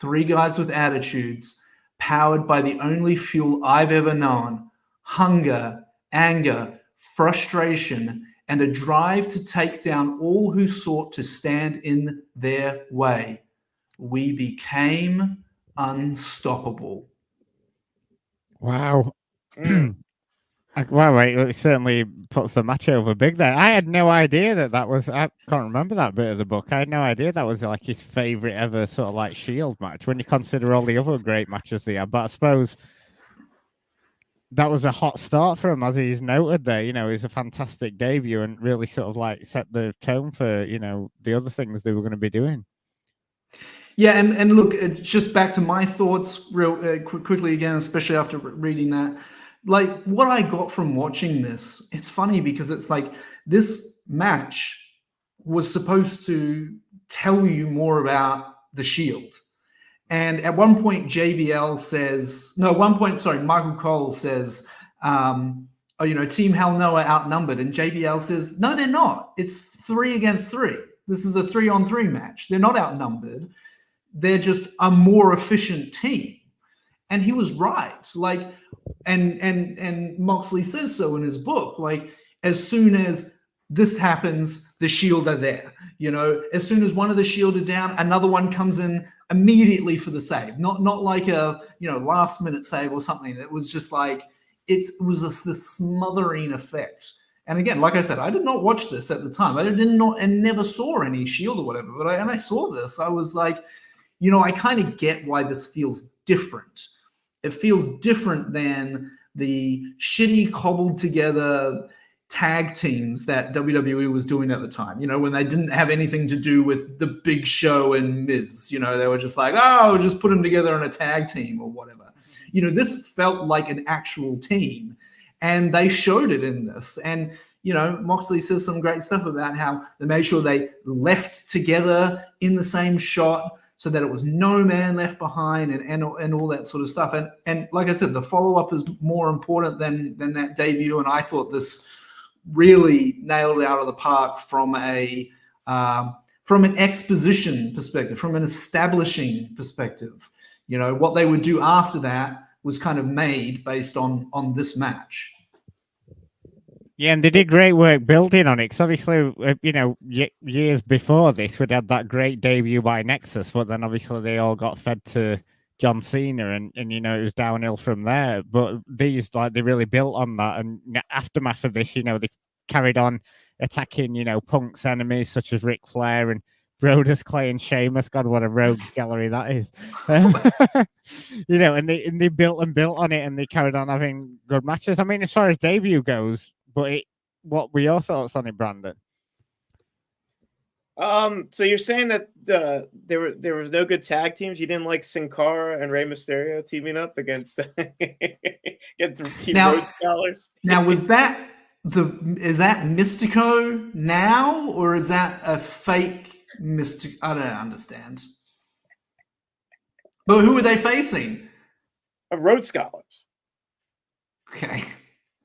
Three guys with attitudes, powered by the only fuel I've ever known: hunger, anger, frustration, and a drive to take down all who sought to stand in their way. We became unstoppable. Wow. Well, it certainly puts the match over big there. I had no idea that was. I can't remember that bit of the book. I had no idea that was like his favorite ever sort of like Shield match. When you consider all the other great matches they had, but I suppose that was a hot start for him, as he's noted there. It was a fantastic debut and really sort of like set the tone for the other things they were going to be doing. Yeah, and look, just back to my thoughts real quickly again, especially after reading that. Like, what I got from watching this, it's funny because it's like this match was supposed to tell you more about the Shield. And at one point, Michael Cole says, Team Hell No are outnumbered. And JBL says, no, they're not. It's 3 against 3. This is a 3-on-3 match. They're not outnumbered. They're just a more efficient team. And he was right. Like, and Moxley says so in his book. Like, as soon as this happens, the Shield are there. As soon as one of the Shield are down, another one comes in immediately for the save. Not like a last minute save or something. It was just like it was this smothering effect. And again, like I said, I did not watch this at the time. I never saw any Shield or whatever. But I saw this, I was like, I kind of get why this feels different. It feels different than the shitty cobbled together tag teams that WWE was doing at the time, when they didn't have anything to do with the Big Show and Miz. They were just like, oh, just put them together in a tag team or whatever. This felt like an actual team, and they showed it in this. And Moxley says some great stuff about how they made sure they left together in the same shot, so that it was no man left behind, and all that sort of stuff. And like I said, the follow-up is more important than that debut. And I thought this really nailed it out of the park from an exposition perspective, from an establishing perspective. What they would do after that was kind of made based on this match. Yeah, and they did great work building on it. Because obviously, years before this, we'd had that great debut by Nexus, but then obviously they all got fed to John Cena, and it was downhill from there. But these, they really built on that. And aftermath of this, they carried on attacking, Punk's enemies such as Ric Flair and Brodus Clay and Sheamus. God, what a rogues gallery that is. And they built on it, and they carried on having good matches. I mean, as far as debut goes. But what were your thoughts on it, Brandon? So you're saying that there was no good tag teams. You didn't like Sin Cara and Rey Mysterio teaming up against Team Road Scholars? Now, is that Mystico now, or is that a fake Mystico? I don't understand. But who are they facing? Road Scholars. Okay.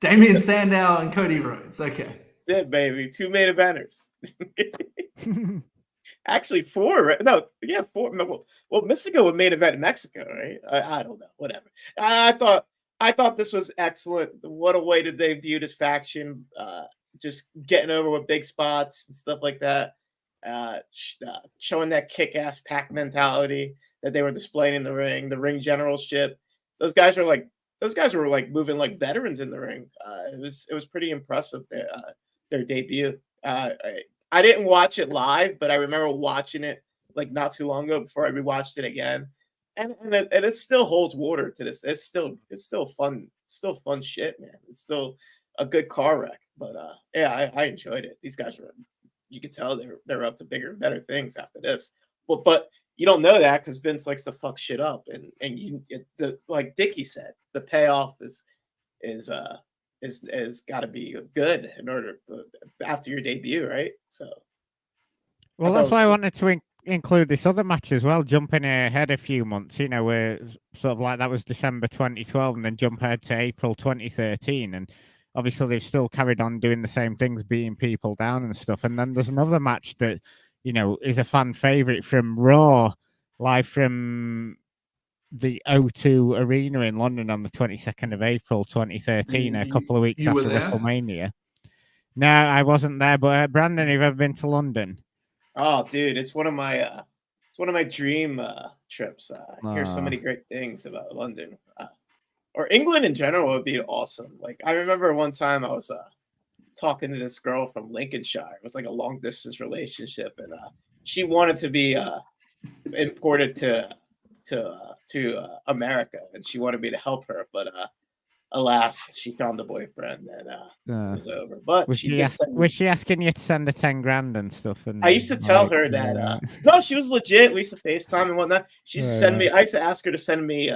Damian Sandow and Cody Rhodes. Okay. Yeah, baby. 2 main eventers. Actually, 4. Right? No, yeah, 4. No, well, Mystico would main event in Mexico, right? I don't know. Whatever. I thought this was excellent. What a way to debut this faction. Just getting over with big spots and stuff like that. Showing that kick-ass pack mentality that they were displaying in the ring generalship. Those guys were like moving like veterans in the ring. It was pretty impressive, their debut. I didn't watch it live, but I remember watching it like not too long ago before I rewatched it again, and it still holds water to this. It's still fun. It's still fun shit, man. It's still a good car wreck. But yeah, I enjoyed it. These guys you could tell they're up to bigger and better things after this. But you don't know that because Vince likes to fuck shit up, and like Dickie said, the payoff is got to be good in order after your debut, right? So, well, that's why I wanted to include this other match as well. Jumping ahead a few months, where sort of like that was December 2012, and then jump ahead to April 2013, and obviously they've still carried on doing the same things, beating people down and stuff. And then there's another match that is a fan favorite from Raw, live from the O2 Arena in London on the 22nd of April 2013, a couple of weeks after WrestleMania. No, I wasn't there, but Brandon, have you ever been to London? Oh, dude, it's one of my dream trips. I hear so many great things about London, or England in general would be awesome. Like I remember one time I was talking to this girl from Lincolnshire. It was like a long distance relationship, and she wanted to be imported to America, and she wanted me to help her, but alas, she found a boyfriend, and it was over. But was she asking you to send her 10 grand and stuff? And I used to tell her that no, she was legit. We used to FaceTime and whatnot. She used to send me. I used to ask her to send me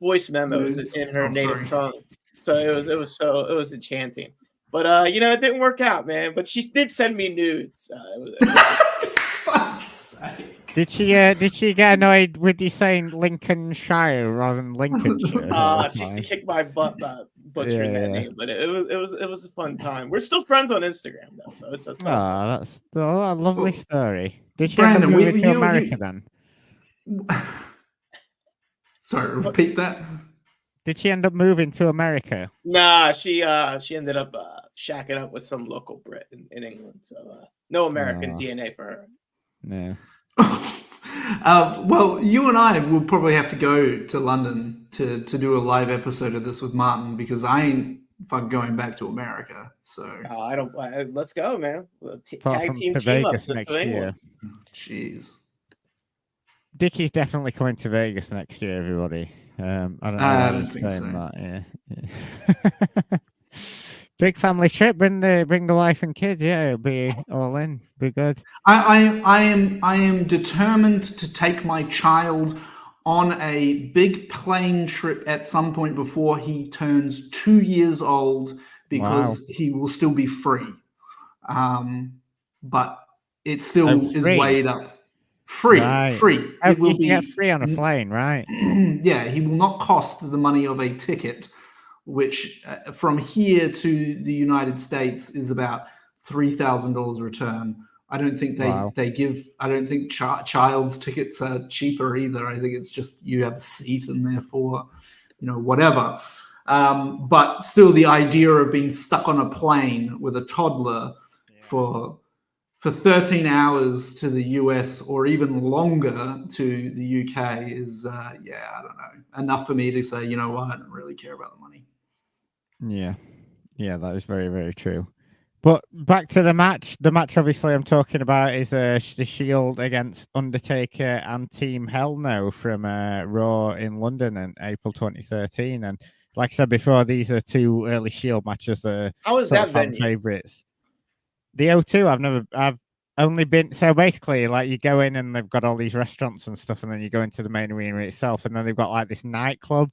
voice memos in her native tongue. So it was enchanting. But it didn't work out, man. But she did send me nudes. Did she get annoyed with you saying Lincolnshire rather than Lincolnshire? She used to kick my butt butchering that name, but it was a fun time. We're still friends on Instagram though, so it's a that's a lovely story. Did she end up moving to America then? Sorry, repeat that. Did she end up moving to America? Nah, she ended up shacking up with some local Brit in England. So no American DNA for her. No. Well, you and I will probably have to go to London to do a live episode of this with Martin, because I ain't fucking going back to America. So I don't. Let's go, man. Tag team Vegas next year. Jeez. Dickie's definitely coming to Vegas next year, everybody. I don't think so. That, yeah. Big family trip. Bring the wife and kids. Yeah, it'll be all in. Be good. I am determined to take my child on a big plane trip at some point before he turns 2 years old, because he will still be free. But it still is weighed up. Free. It will be get free on a plane, right? Yeah, he will not cost the money of a ticket, which from here to the United States is about $3,000 return. I don't think they give. I don't think child's tickets are cheaper either. I think it's just you have a seat and therefore, whatever. But still, the idea of being stuck on a plane with a toddler for 13 hours to the US or even longer to the UK is, I don't know, enough for me to say, you know what, I don't really care about the money. Yeah, that is very, very true. But back to the match. The match, obviously, I'm talking about is the Shield against Undertaker and Team Hell No from Raw in London in April 2013. And like I said before, these are two early Shield matches that are fan favorites. The O2, I've only been, so basically, like, you go in and they've got all these restaurants and stuff, and then you go into the main arena itself, and then they've got like this nightclub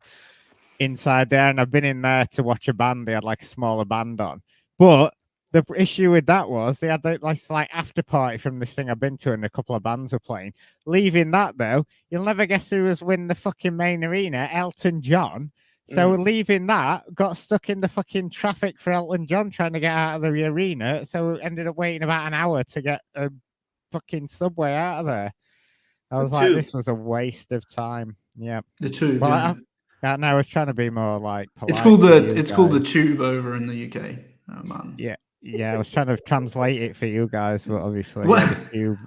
inside there, and I've been in there to watch a band. They had like a smaller band on, but the issue with that was they had like after party from this thing I've been to, and a couple of bands were playing. Leaving that though, you'll never guess who was winning the fucking main arena, Elton John. So leaving that, got stuck in the fucking traffic for Elton John trying to get out of the arena. So ended up waiting about an hour to get a fucking subway out of there. I was like, this was a waste of time. Yeah. The Tube. Well, I was trying to be more like polite. It's called the Tube over in the UK. Man. Yeah, I was trying to translate it for you guys, but obviously,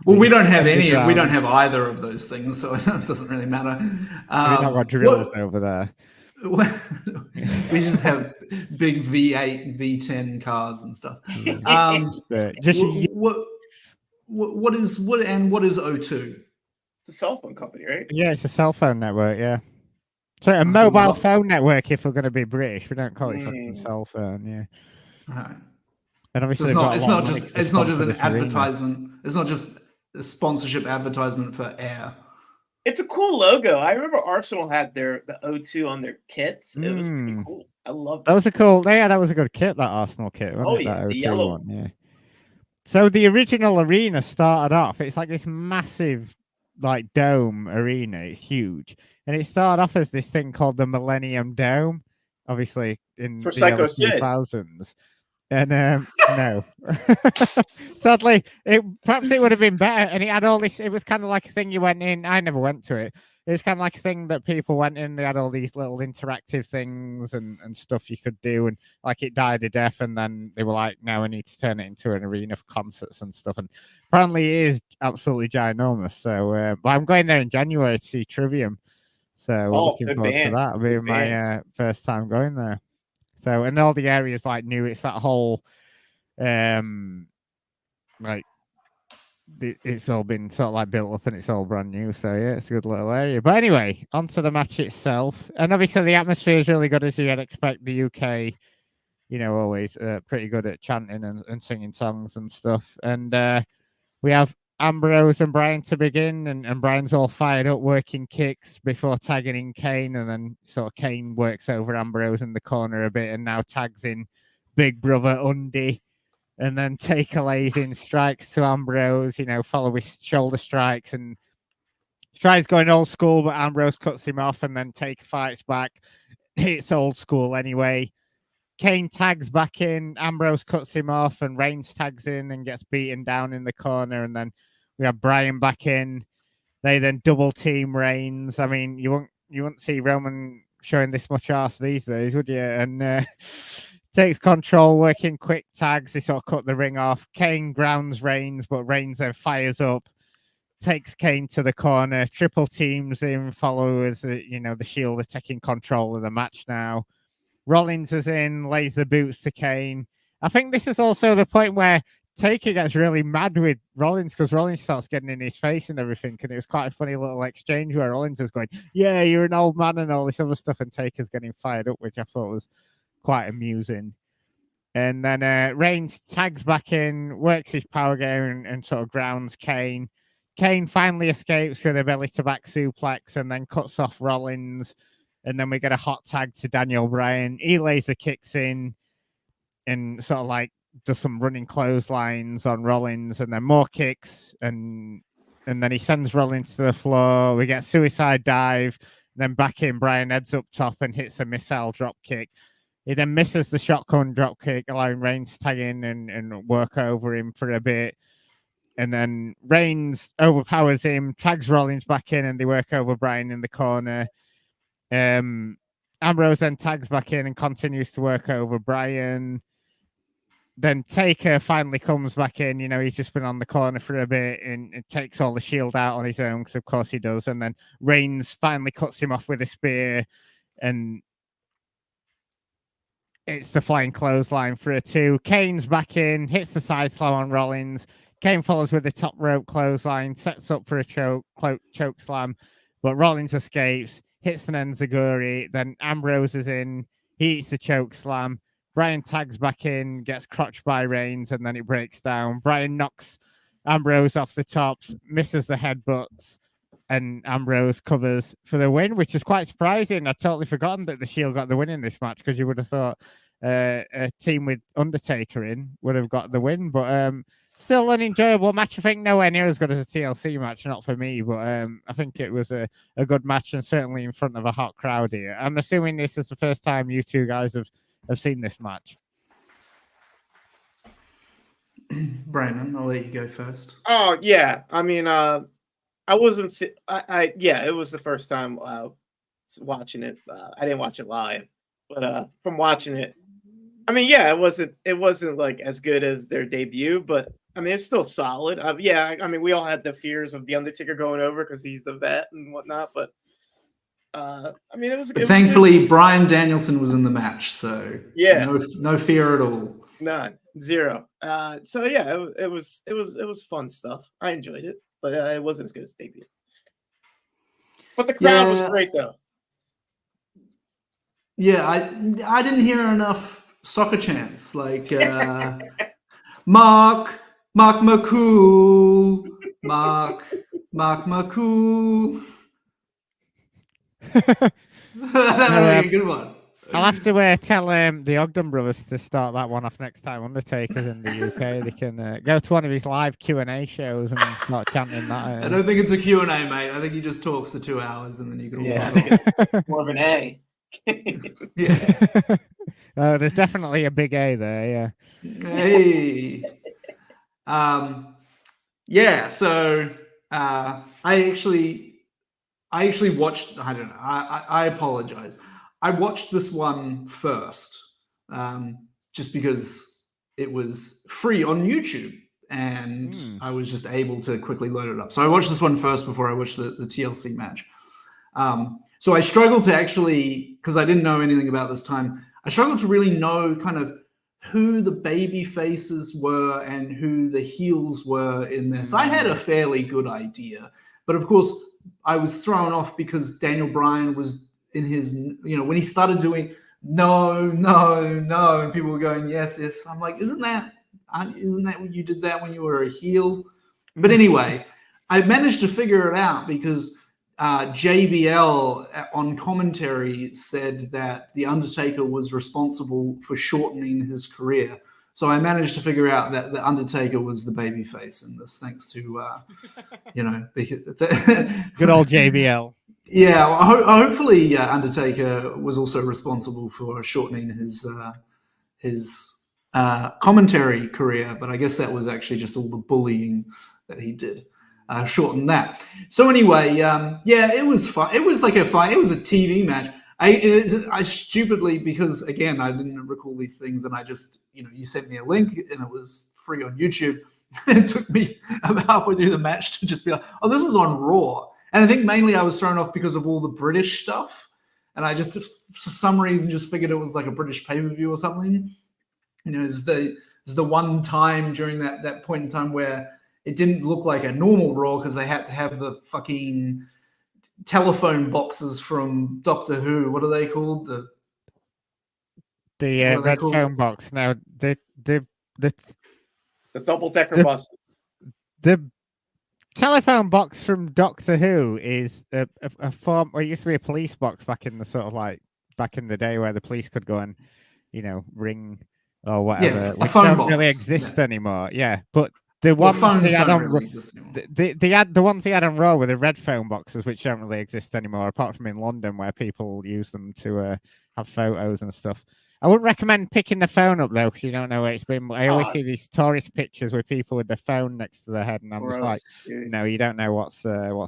we don't have any. We don't have either of those things, so it doesn't really matter. We've not got drills over there. We just have big V8, V10 cars and stuff. What is O2? It's a cell phone company, right? Yeah, it's a cell phone network. Yeah, so a mobile phone network. If we're going to be British, we don't call it fucking cell phone. Yeah. Right. And obviously, it's not just an advertisement. It's not just a sponsorship advertisement for air. It's a cool logo. I remember Arsenal had the O2 on their kits. It was pretty cool. I love that. That was a cool. Yeah, that was a good kit. That Arsenal kit. The yellow one. Yeah. So the original arena started off. It's like this massive, like, dome arena. It's huge, and it started off as this thing called the Millennium Dome. Obviously, in for the Psycho 2000s. And no, sadly, perhaps it would have been better. And it had all this. It was kind of like a thing you went in. I never went to it. It was kind of like a thing that people went in. They had all these little interactive things and stuff you could do. And like it died a death. And then they were like, now we need to turn it into an arena for concerts and stuff. And apparently it is absolutely ginormous. So, but I'm going there in January to see Trivium. So we're looking good forward to band. that. It'll be Good my first time going there. So, and all the areas like new. It's that whole, like it's all been sort of like built up and it's all brand new. So yeah, it's a good little area. But anyway, on to the match itself. And obviously the atmosphere is really good, as you'd expect. The UK, always pretty good at chanting and singing songs and stuff. And we have Ambrose and Bryan to begin, and Bryan's all fired up, working kicks before tagging in Kane, and then sort of Kane works over Ambrose in the corner a bit, and now tags in Big Brother Undy, and then Taker lays in strikes to Ambrose, follow with shoulder strikes, and tries going old school, but Ambrose cuts him off, and then Taker fights back. It's old school anyway. Kane tags back in, Ambrose cuts him off, and Reigns tags in and gets beaten down in the corner, and then we have Bryan back in. They then double team Reigns. I mean, you wouldn't see Roman showing this much arse these days, would you? And takes control, working quick tags. They sort of cut the ring off. Kane grounds Reigns, but Reigns then fires up, takes Kane to the corner, triple teams him, followers, the Shield are taking control of the match now. Rollins is in, lays the boots to Kane. I think this is also the point where Taker gets really mad with Rollins, because Rollins starts getting in his face and everything. And it was quite a funny little exchange where Rollins is going, yeah, you're an old man and all this other stuff. And Taker's getting fired up, which I thought was quite amusing. And then Reigns tags back in, works his power game and sort of grounds Kane. Kane finally escapes with a belly to back suplex and then cuts off Rollins. And then we get a hot tag to Daniel Bryan. He lays the kicks in and sort of like does some running clotheslines on Rollins, and then more kicks, and then he sends Rollins to the floor. We get suicide dive, then back in. Bryan heads up top and hits a missile drop kick. He then misses the shotgun drop kick, allowing Reigns to tag in and work over him for a bit. And then Reigns overpowers him, tags Rollins back in, and they work over Bryan in the corner. Ambrose then tags back in and continues to work over Bryan. Then Taker finally comes back in. He's just been on the corner for a bit and takes all the Shield out on his own, because of course he does. And then Reigns finally cuts him off with a spear, and it's the flying clothesline for a 2. Kane's back in, hits the side slam on Rollins. Kane follows with the top rope clothesline, sets up for a choke slam, but Rollins escapes, hits an enziguri. Then Ambrose is in, he eats the choke slam. Bryan tags back in, gets crotched by Reigns, and then it breaks down. Bryan knocks Ambrose off the tops, misses the headbutts, and Ambrose covers for the win, which is quite surprising. I'd totally forgotten that the Shield got the win in this match, because you would have thought a team with Undertaker in would have got the win, but still an enjoyable match. I think nowhere near as good as a TLC match, not for me, but I think it was a good match, and certainly in front of a hot crowd here. I'm assuming this is the first time you two guys have seen this match. Brandon, I'll let you go first. Oh yeah, I mean, I wasn't. Yeah, it was the first time watching it. I didn't watch it live, but from watching it, I mean, yeah, it wasn't like as good as their debut, but I mean, it's still solid. Yeah, I mean, we all had the fears of the Undertaker going over because he's the vet and whatnot, but I mean, it was. But thankfully, Bryan Danielson was in the match, so yeah, no fear at all. None, zero. So yeah, it was fun stuff. I enjoyed it, but it wasn't as good as debut. But the crowd was great, though. Yeah, I didn't hear enough soccer chants like Mark McCool, Mark McCool. That would be a good one. I'll have to tell the Ogden brothers to start that one off next time Undertaker's in the UK. They can go to one of his live Q&A shows and start chanting that. I don't think it's a Q&A, mate. I think he just talks for 2 hours and then you can. Yeah, I think it's more of an A. Yes. Oh, there's definitely a big A there. Yeah. Hey. Yeah. So I actually watched. I don't know. I apologize. I watched this one first, just because it was free on YouTube, and I was just able to quickly load it up. So I watched this one first before I watched the TLC match. So I struggled to actually, because I didn't know anything about this time, I struggled to really know kind of who the baby faces were and who the heels were in this. I had a fairly good idea, but of course I was thrown off because Daniel Bryan was in his, when he started doing no, and people were going yes. I'm like, isn't that what you did that when you were a heel? But anyway, I managed to figure it out because JBL on commentary said that The Undertaker was responsible for shortening his career. So I managed to figure out that The Undertaker was the babyface in this, thanks to, good old JBL. Yeah, well, hopefully Undertaker was also responsible for shortening his commentary career, but I guess that was actually just all the bullying that he did. Shorten that. So anyway, it was fun. It was like a fight. It was a TV match. I stupidly, because again, I didn't recall these things, and I just, you sent me a link, and it was free on YouTube. It took me about halfway through the match to just be like, oh, this is on Raw. And I think mainly I was thrown off because of all the British stuff, and I just, for some reason, just figured it was like a British pay-per-view or something. It's the one time during that point in time where it didn't look like a normal Raw because they had to have the fucking telephone boxes from Doctor Who. What are they called? The red phone box. Now the double-decker buses. The telephone box from Doctor Who is a form. Well, it used to be a police box back in the back in the day where the police could go and ring or whatever. Yeah, which phone don't box. really exist anymore. Yeah, but the ones they had on the ones they had on Raw were the red phone boxes, which don't really exist anymore, apart from in London where people use them to have photos and stuff. I wouldn't recommend picking the phone up though, because you don't know where it's been. I always see these tourist pictures with people with their phone next to their head, and I'm just like, no, you don't know what's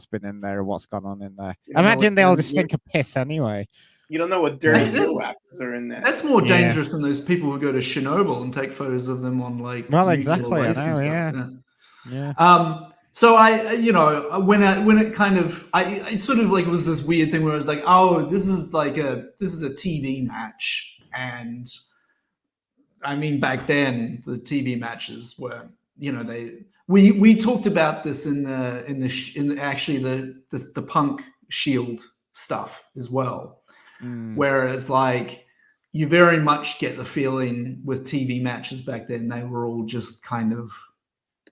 been in there or what's gone on in there. I imagine they all just think of piss anyway. You don't know what dirty earwaxes are in there. That's more dangerous than those people who go to Chernobyl and take photos of them on exactly. I know, yeah. So I, when it kind of, it sort of like was this weird thing where I was like, oh, this is a TV match, and I mean back then the TV matches were, we talked about this in actually the Punk Shield stuff as well. Whereas you very much get the feeling with TV matches back then, they were all just kind of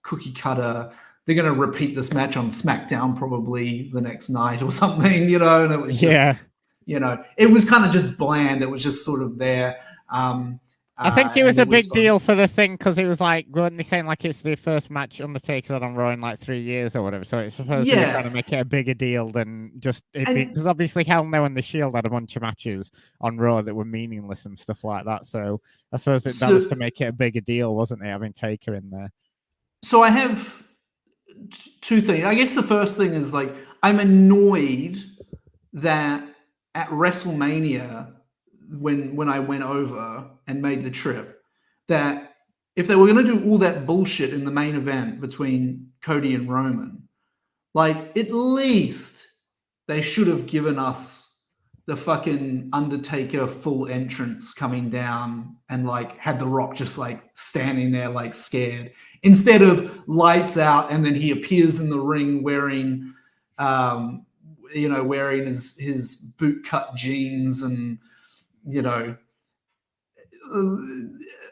cookie cutter. They're going to repeat this match on SmackDown probably the next night or something, and it was just, it was kind of just bland. It was just sort of there. I think it was a big deal for the thing because it was weren't they saying it's the first match Undertaker's had on Raw in 3 years or whatever? So it's supposed to be trying to make it a bigger deal than just because obviously Hell No and the Shield had a bunch of matches on Raw that were meaningless and stuff like that. So I suppose that was to make it a bigger deal, wasn't it? Having Taker in there. So I have two things. I guess the first thing is I'm annoyed that at WrestleMania, when I went over and made the trip, that if they were going to do all that bullshit in the main event between Cody and Roman, at least they should have given us the fucking Undertaker full entrance coming down and had The Rock just standing there scared, instead of lights out and then he appears in the ring wearing wearing his boot cut jeans and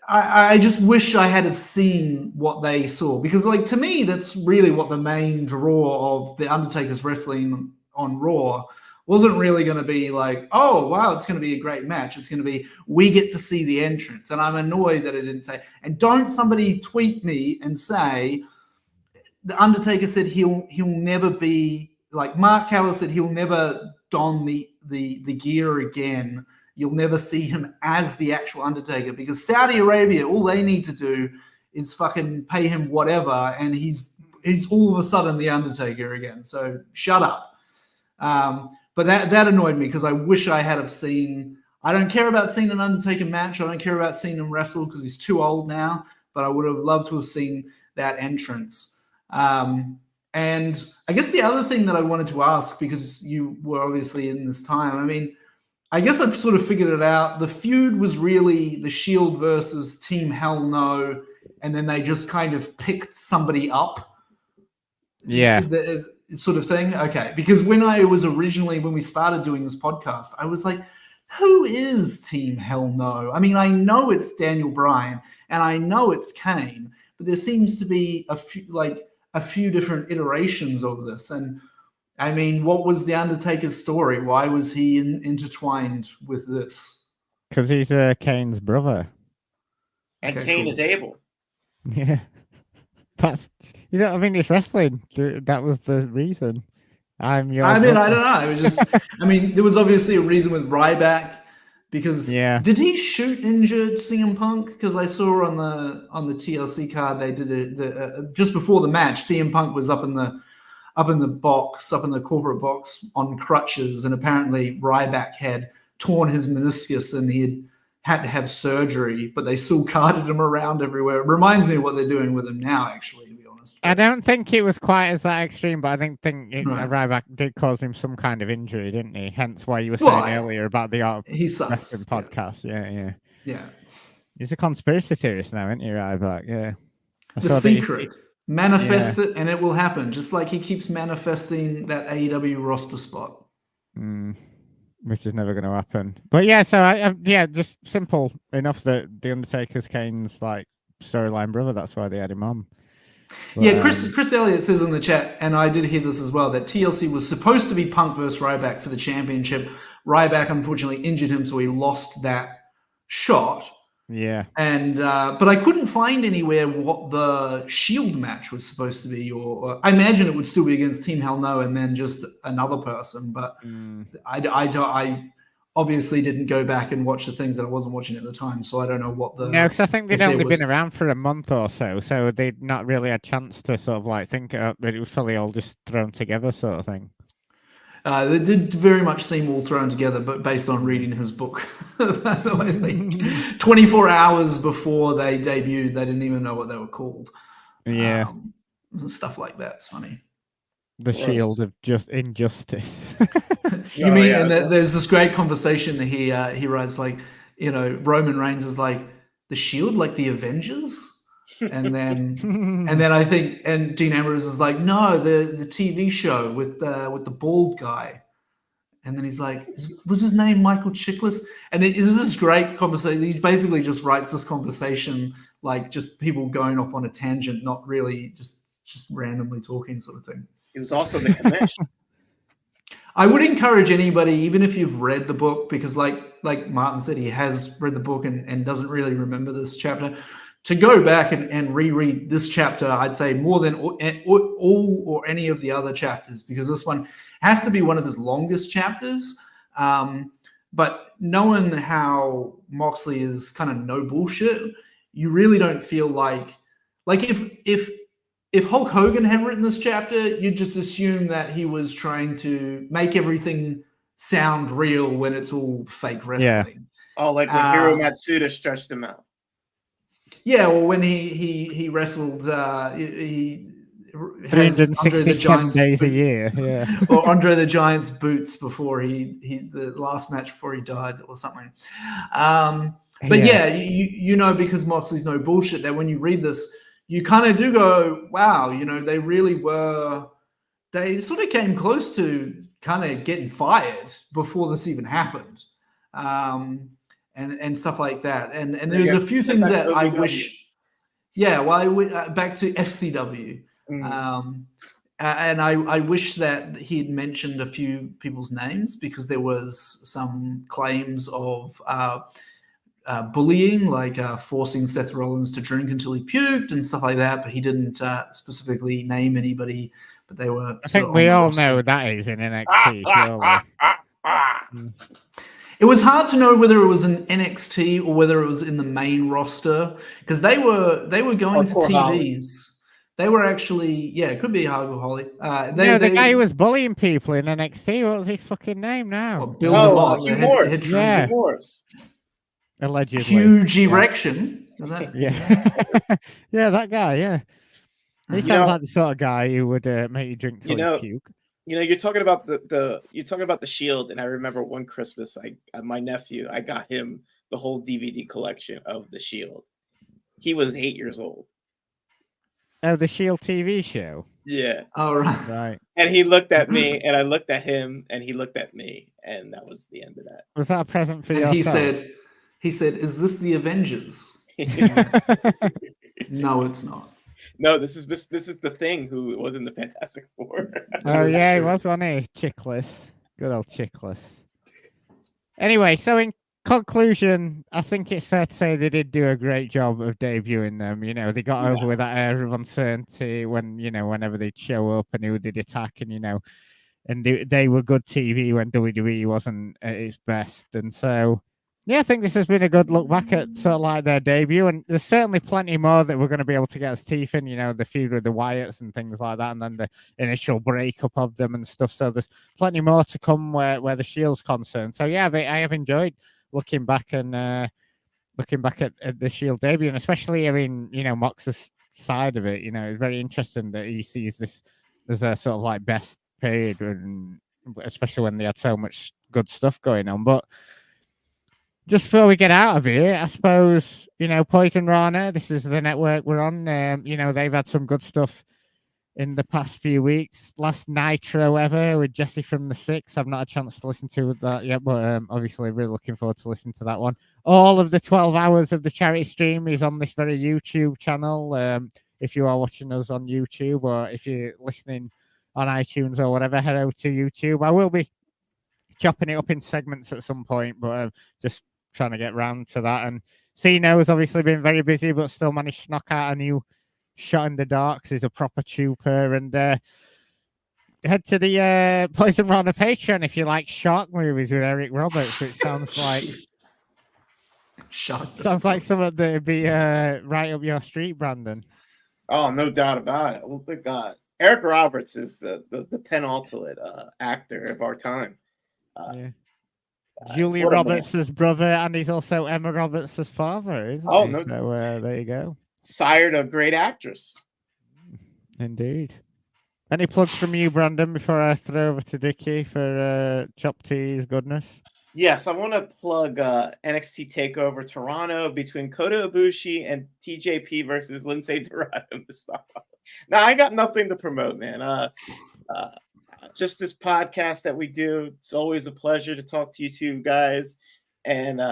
I just wish I had have seen what they saw, because to me that's really what the main draw of the Undertaker's wrestling on Raw wasn't really going to be oh wow, it's going to be a great match. It's going to be, we get to see the entrance, and I'm annoyed that it didn't say. And don't somebody tweet me and say the Undertaker said he'll never be Mark Calloway said he'll never don the gear again. You'll never see him as the actual Undertaker, because Saudi Arabia, all they need to do is fucking pay him whatever, and he's all of a sudden the Undertaker again. So shut up. But that annoyed me because I wish I had have seen. I don't care about seeing an Undertaker match. I don't care about seeing him wrestle because he's too old now. But I would have loved to have seen that entrance. And I guess the other thing that I wanted to ask, because you were obviously in this time, I mean, I guess I've sort of figured it out. The feud was really the Shield versus Team Hell No, and then they just kind of picked somebody up. Yeah. The sort of thing. Okay. Because when we started doing this podcast, I was like, who is Team Hell No? I mean, I know it's Daniel Bryan and I know it's Kane, but there seems to be a few different iterations of this. And I mean, what was the Undertaker's story? Why was he intertwined with this? Because he's Kane's brother. And Okay, Kane cool. is able. Yeah. That's, I mean, it's wrestling. That was the reason. I don't know. It was just, I mean, there was obviously a reason with Ryback because did he shoot injured CM Punk? Because I saw on the TLC card they did it just before the match. CM Punk was up in the corporate box on crutches, and apparently Ryback had torn his meniscus and he had to have surgery, but they still carted him around everywhere. It reminds me of what they're doing with him now, actually, to be honest. I don't think it was quite as that extreme, but I think Ryback did cause him some kind of injury, didn't he? Hence why you were saying earlier about the wrestling podcast. Yeah. He's a conspiracy theorist now, isn't he, Ryback? Yeah. The secret. Manifest it and it will happen, just like he keeps manifesting that AEW roster spot. Which is never going to happen. But yeah, so just simple enough that the Undertaker's Kane's like storyline brother. That's why they had him on. But, Chris Elliott says in the chat, and I did hear this as well, that TLC was supposed to be Punk versus Ryback for the championship. Ryback unfortunately injured him, so he lost that shot. Yeah. And but I couldn't find anywhere what the Shield match was supposed to be, or I imagine it would still be against Team Hell No and then just another person. But I obviously didn't go back and watch the things that I wasn't watching at the time, so I don't know what the. No, because I think they'd only been around for a month or so they'd not really had a chance to sort of like think it was probably all just thrown together, sort of thing. They did very much seem all thrown together, but based on reading his book, by the way, like 24 hours before they debuted, they didn't even know what they were called. Yeah, stuff like that's funny. The Shield of just injustice. You mean? And there's this great conversation that he writes, like, Roman Reigns is like the Shield, like the Avengers. And then I think, and Dean Ambrose is like, no, the TV show with the bald guy, and then he's like, was his name Michael Chiklis? And it is this great conversation. He basically just writes this conversation like just people going off on a tangent, not really just randomly talking, sort of thing. He was also the commission. I would encourage anybody, even if you've read the book, because like Martin said, he has read the book and doesn't really remember this chapter, to go back and reread this chapter, I'd say more than all or any of the other chapters, because this one has to be one of his longest chapters. But knowing how Moxley is kind of no bullshit, you really don't feel like if Hulk Hogan had written this chapter, you'd just assume that he was trying to make everything sound real when it's all fake wrestling. Yeah. Oh, like when Hiro Matsuda stretched him out. Yeah, well, when he wrestled, he 367 days a year, yeah. Or Andre the Giant's boots before the last match before he died or something. But yeah, because Moxley's no bullshit, that when you read this, you kind of do go, wow, they really were. They sort of came close to kind of getting fired before this even happened. And stuff like that. And there's a few things that I wish. Yeah, well, back to FCW. And I wish that he had mentioned a few people's names, because there was some claims of bullying, like forcing Seth Rollins to drink until he puked and stuff like that. But he didn't specifically name anybody. But they were. I think we all know that is in NXT. Surely. It was hard to know whether it was in NXT or whether it was in the main roster, because they were going to TVs. Holly. They were actually, it could be Holly. The guy who was bullying people in NXT. What was his fucking name now? Bill Hugh Morris. Hugh Morris. Allegedly. Huge erection. Is that? Yeah. Yeah, that guy. Yeah. He sounds like the sort of guy who would make you drink till you puke. You're talking about the Shield, and I remember one Christmas, my nephew, I got him the whole DVD collection of the Shield. He was 8 years old. Oh, the Shield TV show. Yeah. Oh, right. And he looked at me, and I looked at him, and he looked at me, and that was the end of that. Was that a present for and yourself? He said, "Is this the Avengers?" No, it's not. No, this is the Thing who was in the Fantastic Four. Oh yeah, he was one of Chickless. Good old Chickless. Anyway, so in conclusion, I think it's fair to say they did do a great job of debuting them. You know, they got over with that air of uncertainty when, you know, whenever they'd show up and who they'd attack, and, you know, and they were good TV when WWE wasn't at its best. And so, yeah, I think this has been a good look back at sort of like their debut. And there's certainly plenty more that we're going to be able to get us teeth in, you know, the feud with the Wyatts and things like that, and then the initial breakup of them and stuff. So there's plenty more to come where the Shield's concerned. So, yeah, I have enjoyed looking back at the Shield debut, and especially, I mean, you know, Mox's side of it. You know, it's very interesting that he sees this as a sort of like best period, and especially when they had so much good stuff going on. But just before we get out of here, I suppose, you know, Poison Rana, this is the network we're on. You know, they've had some good stuff in the past few weeks. Last Nitro ever with Jesse from the Six. I've not had a chance to listen to that yet, but obviously really looking forward to listening to that one. All of the 12 hours of the charity stream is on this very YouTube channel. If you are watching us on YouTube, or if you're listening on iTunes or whatever, head over to YouTube. I will be chopping it up in segments at some point, but just trying to get round to that. And Cino has obviously been very busy, but still managed to knock out a new Shot in the Darks. Is a proper trooper. And head to the Poison Rana Patreon if you like shark movies with Eric Roberts, which sounds like sounds like something that would be right up your street, Brandon. Oh, no doubt about it. Oh my God, Eric Roberts is the penultimate actor of our time. Yeah. Julie Roberts' brother, and he's also Emma Roberts' father, isn't he? No. So there you go. Sired a great actress. Indeed. Any plugs from you, Brandon, before I throw over to Dickie for Chop T's goodness? Yes, I want to plug NXT TakeOver Toronto between Kota Ibushi and TJP versus Lindsay Dorado and Mustafa. Now, I got nothing to promote, man. Just this podcast that we do. It's always a pleasure to talk to you two guys, and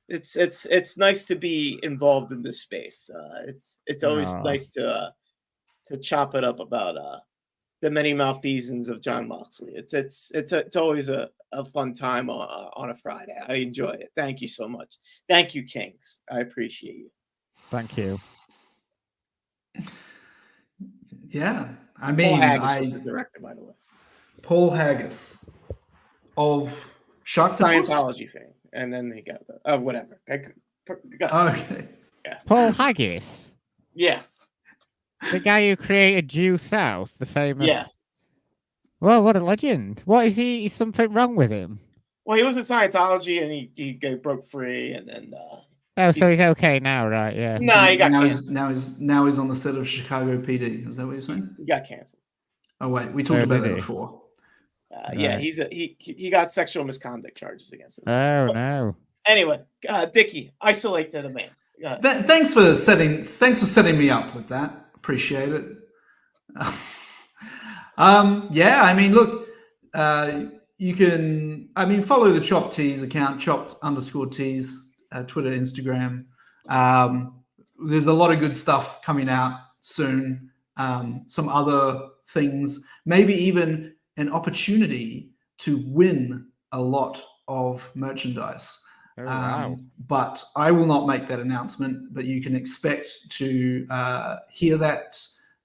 it's nice to be involved in this space. It's always nice to chop it up about the many malfeasance of John Moxley. It's always a fun time on a Friday. I enjoy it. Thank you so much. Thank you, Kings. I appreciate you. Thank you. Yeah, I mean, Paul Haggis was the director, by the way. Paul Haggis of Sharktopus? Scientology fame, and then they got the whatever. Okay. Yeah. Paul Haggis. Yes. The guy who created Due South, the famous. Yes. Well, what a legend! What is he? Is something wrong with him? Well, he was in Scientology, and he broke free, and then. Oh, so he's okay now, right? Yeah. No, he got canceled. Now he's on the set of Chicago PD. Is that what you're saying? He got canceled. Oh wait, we talked about that before. Yeah, he got sexual misconduct charges against him. Oh no. Anyway, Dickie, isolate to the man. Thanks for setting me up with that. Appreciate it. Yeah, I mean, look, you can, follow the Chopped Tees account, chopped_tees, Twitter, Instagram. There's a lot of good stuff coming out soon. Some other things, maybe even an opportunity to win a lot of merchandise. Oh, wow. But I will not make that announcement, but you can expect to hear that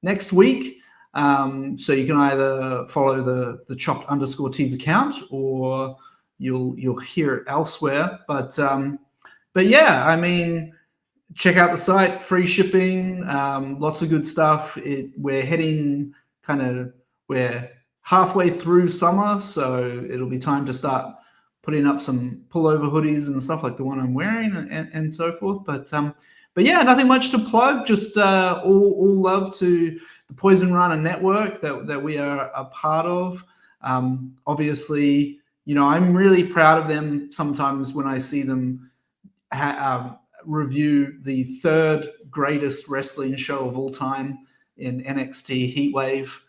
next week. So you can either follow the chopped_tees account, or you'll hear it elsewhere. But yeah, I mean, check out the site, free shipping, lots of good stuff. We're halfway through summer, so it'll be time to start putting up some pullover hoodies and stuff like the one I'm wearing and so forth. But but yeah, nothing much to plug. Just all love to the Poison Runner Network that we are a part of. Obviously, I'm really proud of them sometimes when I see them review the third greatest wrestling show of all time in NXT Heatwave,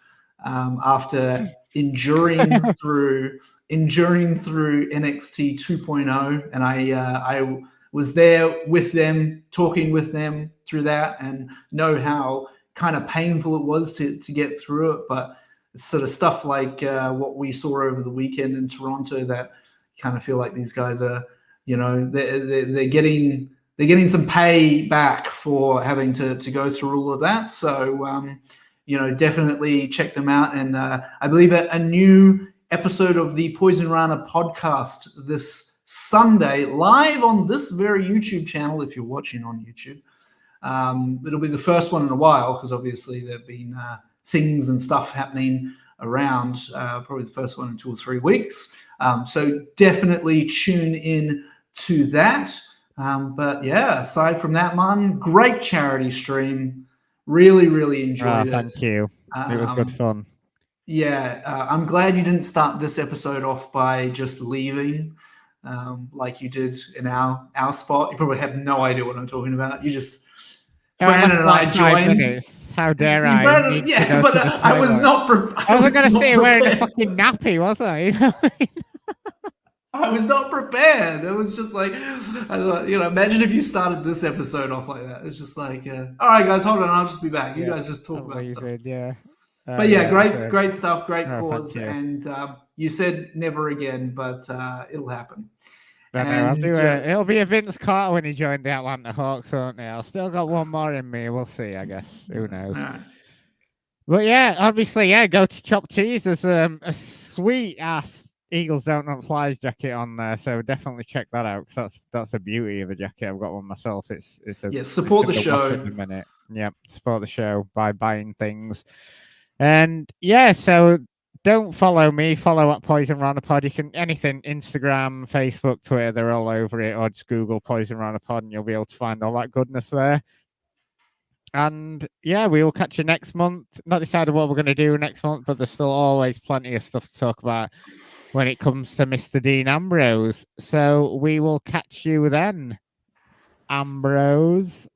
after enduring through NXT 2.0, and I was there with them, talking with them through that, and know how kind of painful it was to get through it. But it's sort of stuff like what we saw over the weekend in Toronto that kind of feel like these guys are, they're getting some pay back for having to go through all of that. So, definitely check them out. And I believe a new episode of the Poison Rana podcast this Sunday, live on this very YouTube channel, if you're watching on YouTube. It'll be the first one in a while, because obviously there have been things and stuff happening around, probably the first one in 2 or 3 weeks. So definitely tune in to that. But yeah, aside from that, man, great charity stream. Really, really enjoyed it. Thank you. It was good fun. Yeah, I'm glad you didn't start this episode off by just leaving, like you did in our spot. You probably have no idea what I'm talking about. You just Brandon and I joined. How dare I? Yeah, but I was not prepared. I wasn't going to say wearing a fucking nappy, was I? I was not prepared. It was just like, I thought, imagine if you started this episode off like that. It's just like, all right, guys, hold on. I'll just be back. You guys just talk about stuff. Yeah. But yeah, great stuff, great cause. And you said never again, but it'll happen. I'll do it. It'll be a Vince Carter when he joined the Atlanta Hawks, won't it? I'll still got one more in me. We'll see, I guess. Who knows? Right. But yeah, obviously, go to Chop Cheese. There's a sweet ass Eagles Don't Know Flies jacket on there, so definitely check that out. Cause that's a beauty of a jacket. I've got one myself. It's support the show. In a minute. Yeah, support the show by buying things. And yeah, so don't follow me. Follow at Poison Rana Pod. You can anything, Instagram, Facebook, Twitter. They're all over it. Or just Google Poison Rana Pod, and you'll be able to find all that goodness there. And yeah, we will catch you next month. Not decided what we're going to do next month, but there's still always plenty of stuff to talk about when it comes to Mr. Dean Ambrose. So we will catch you then, Ambrose.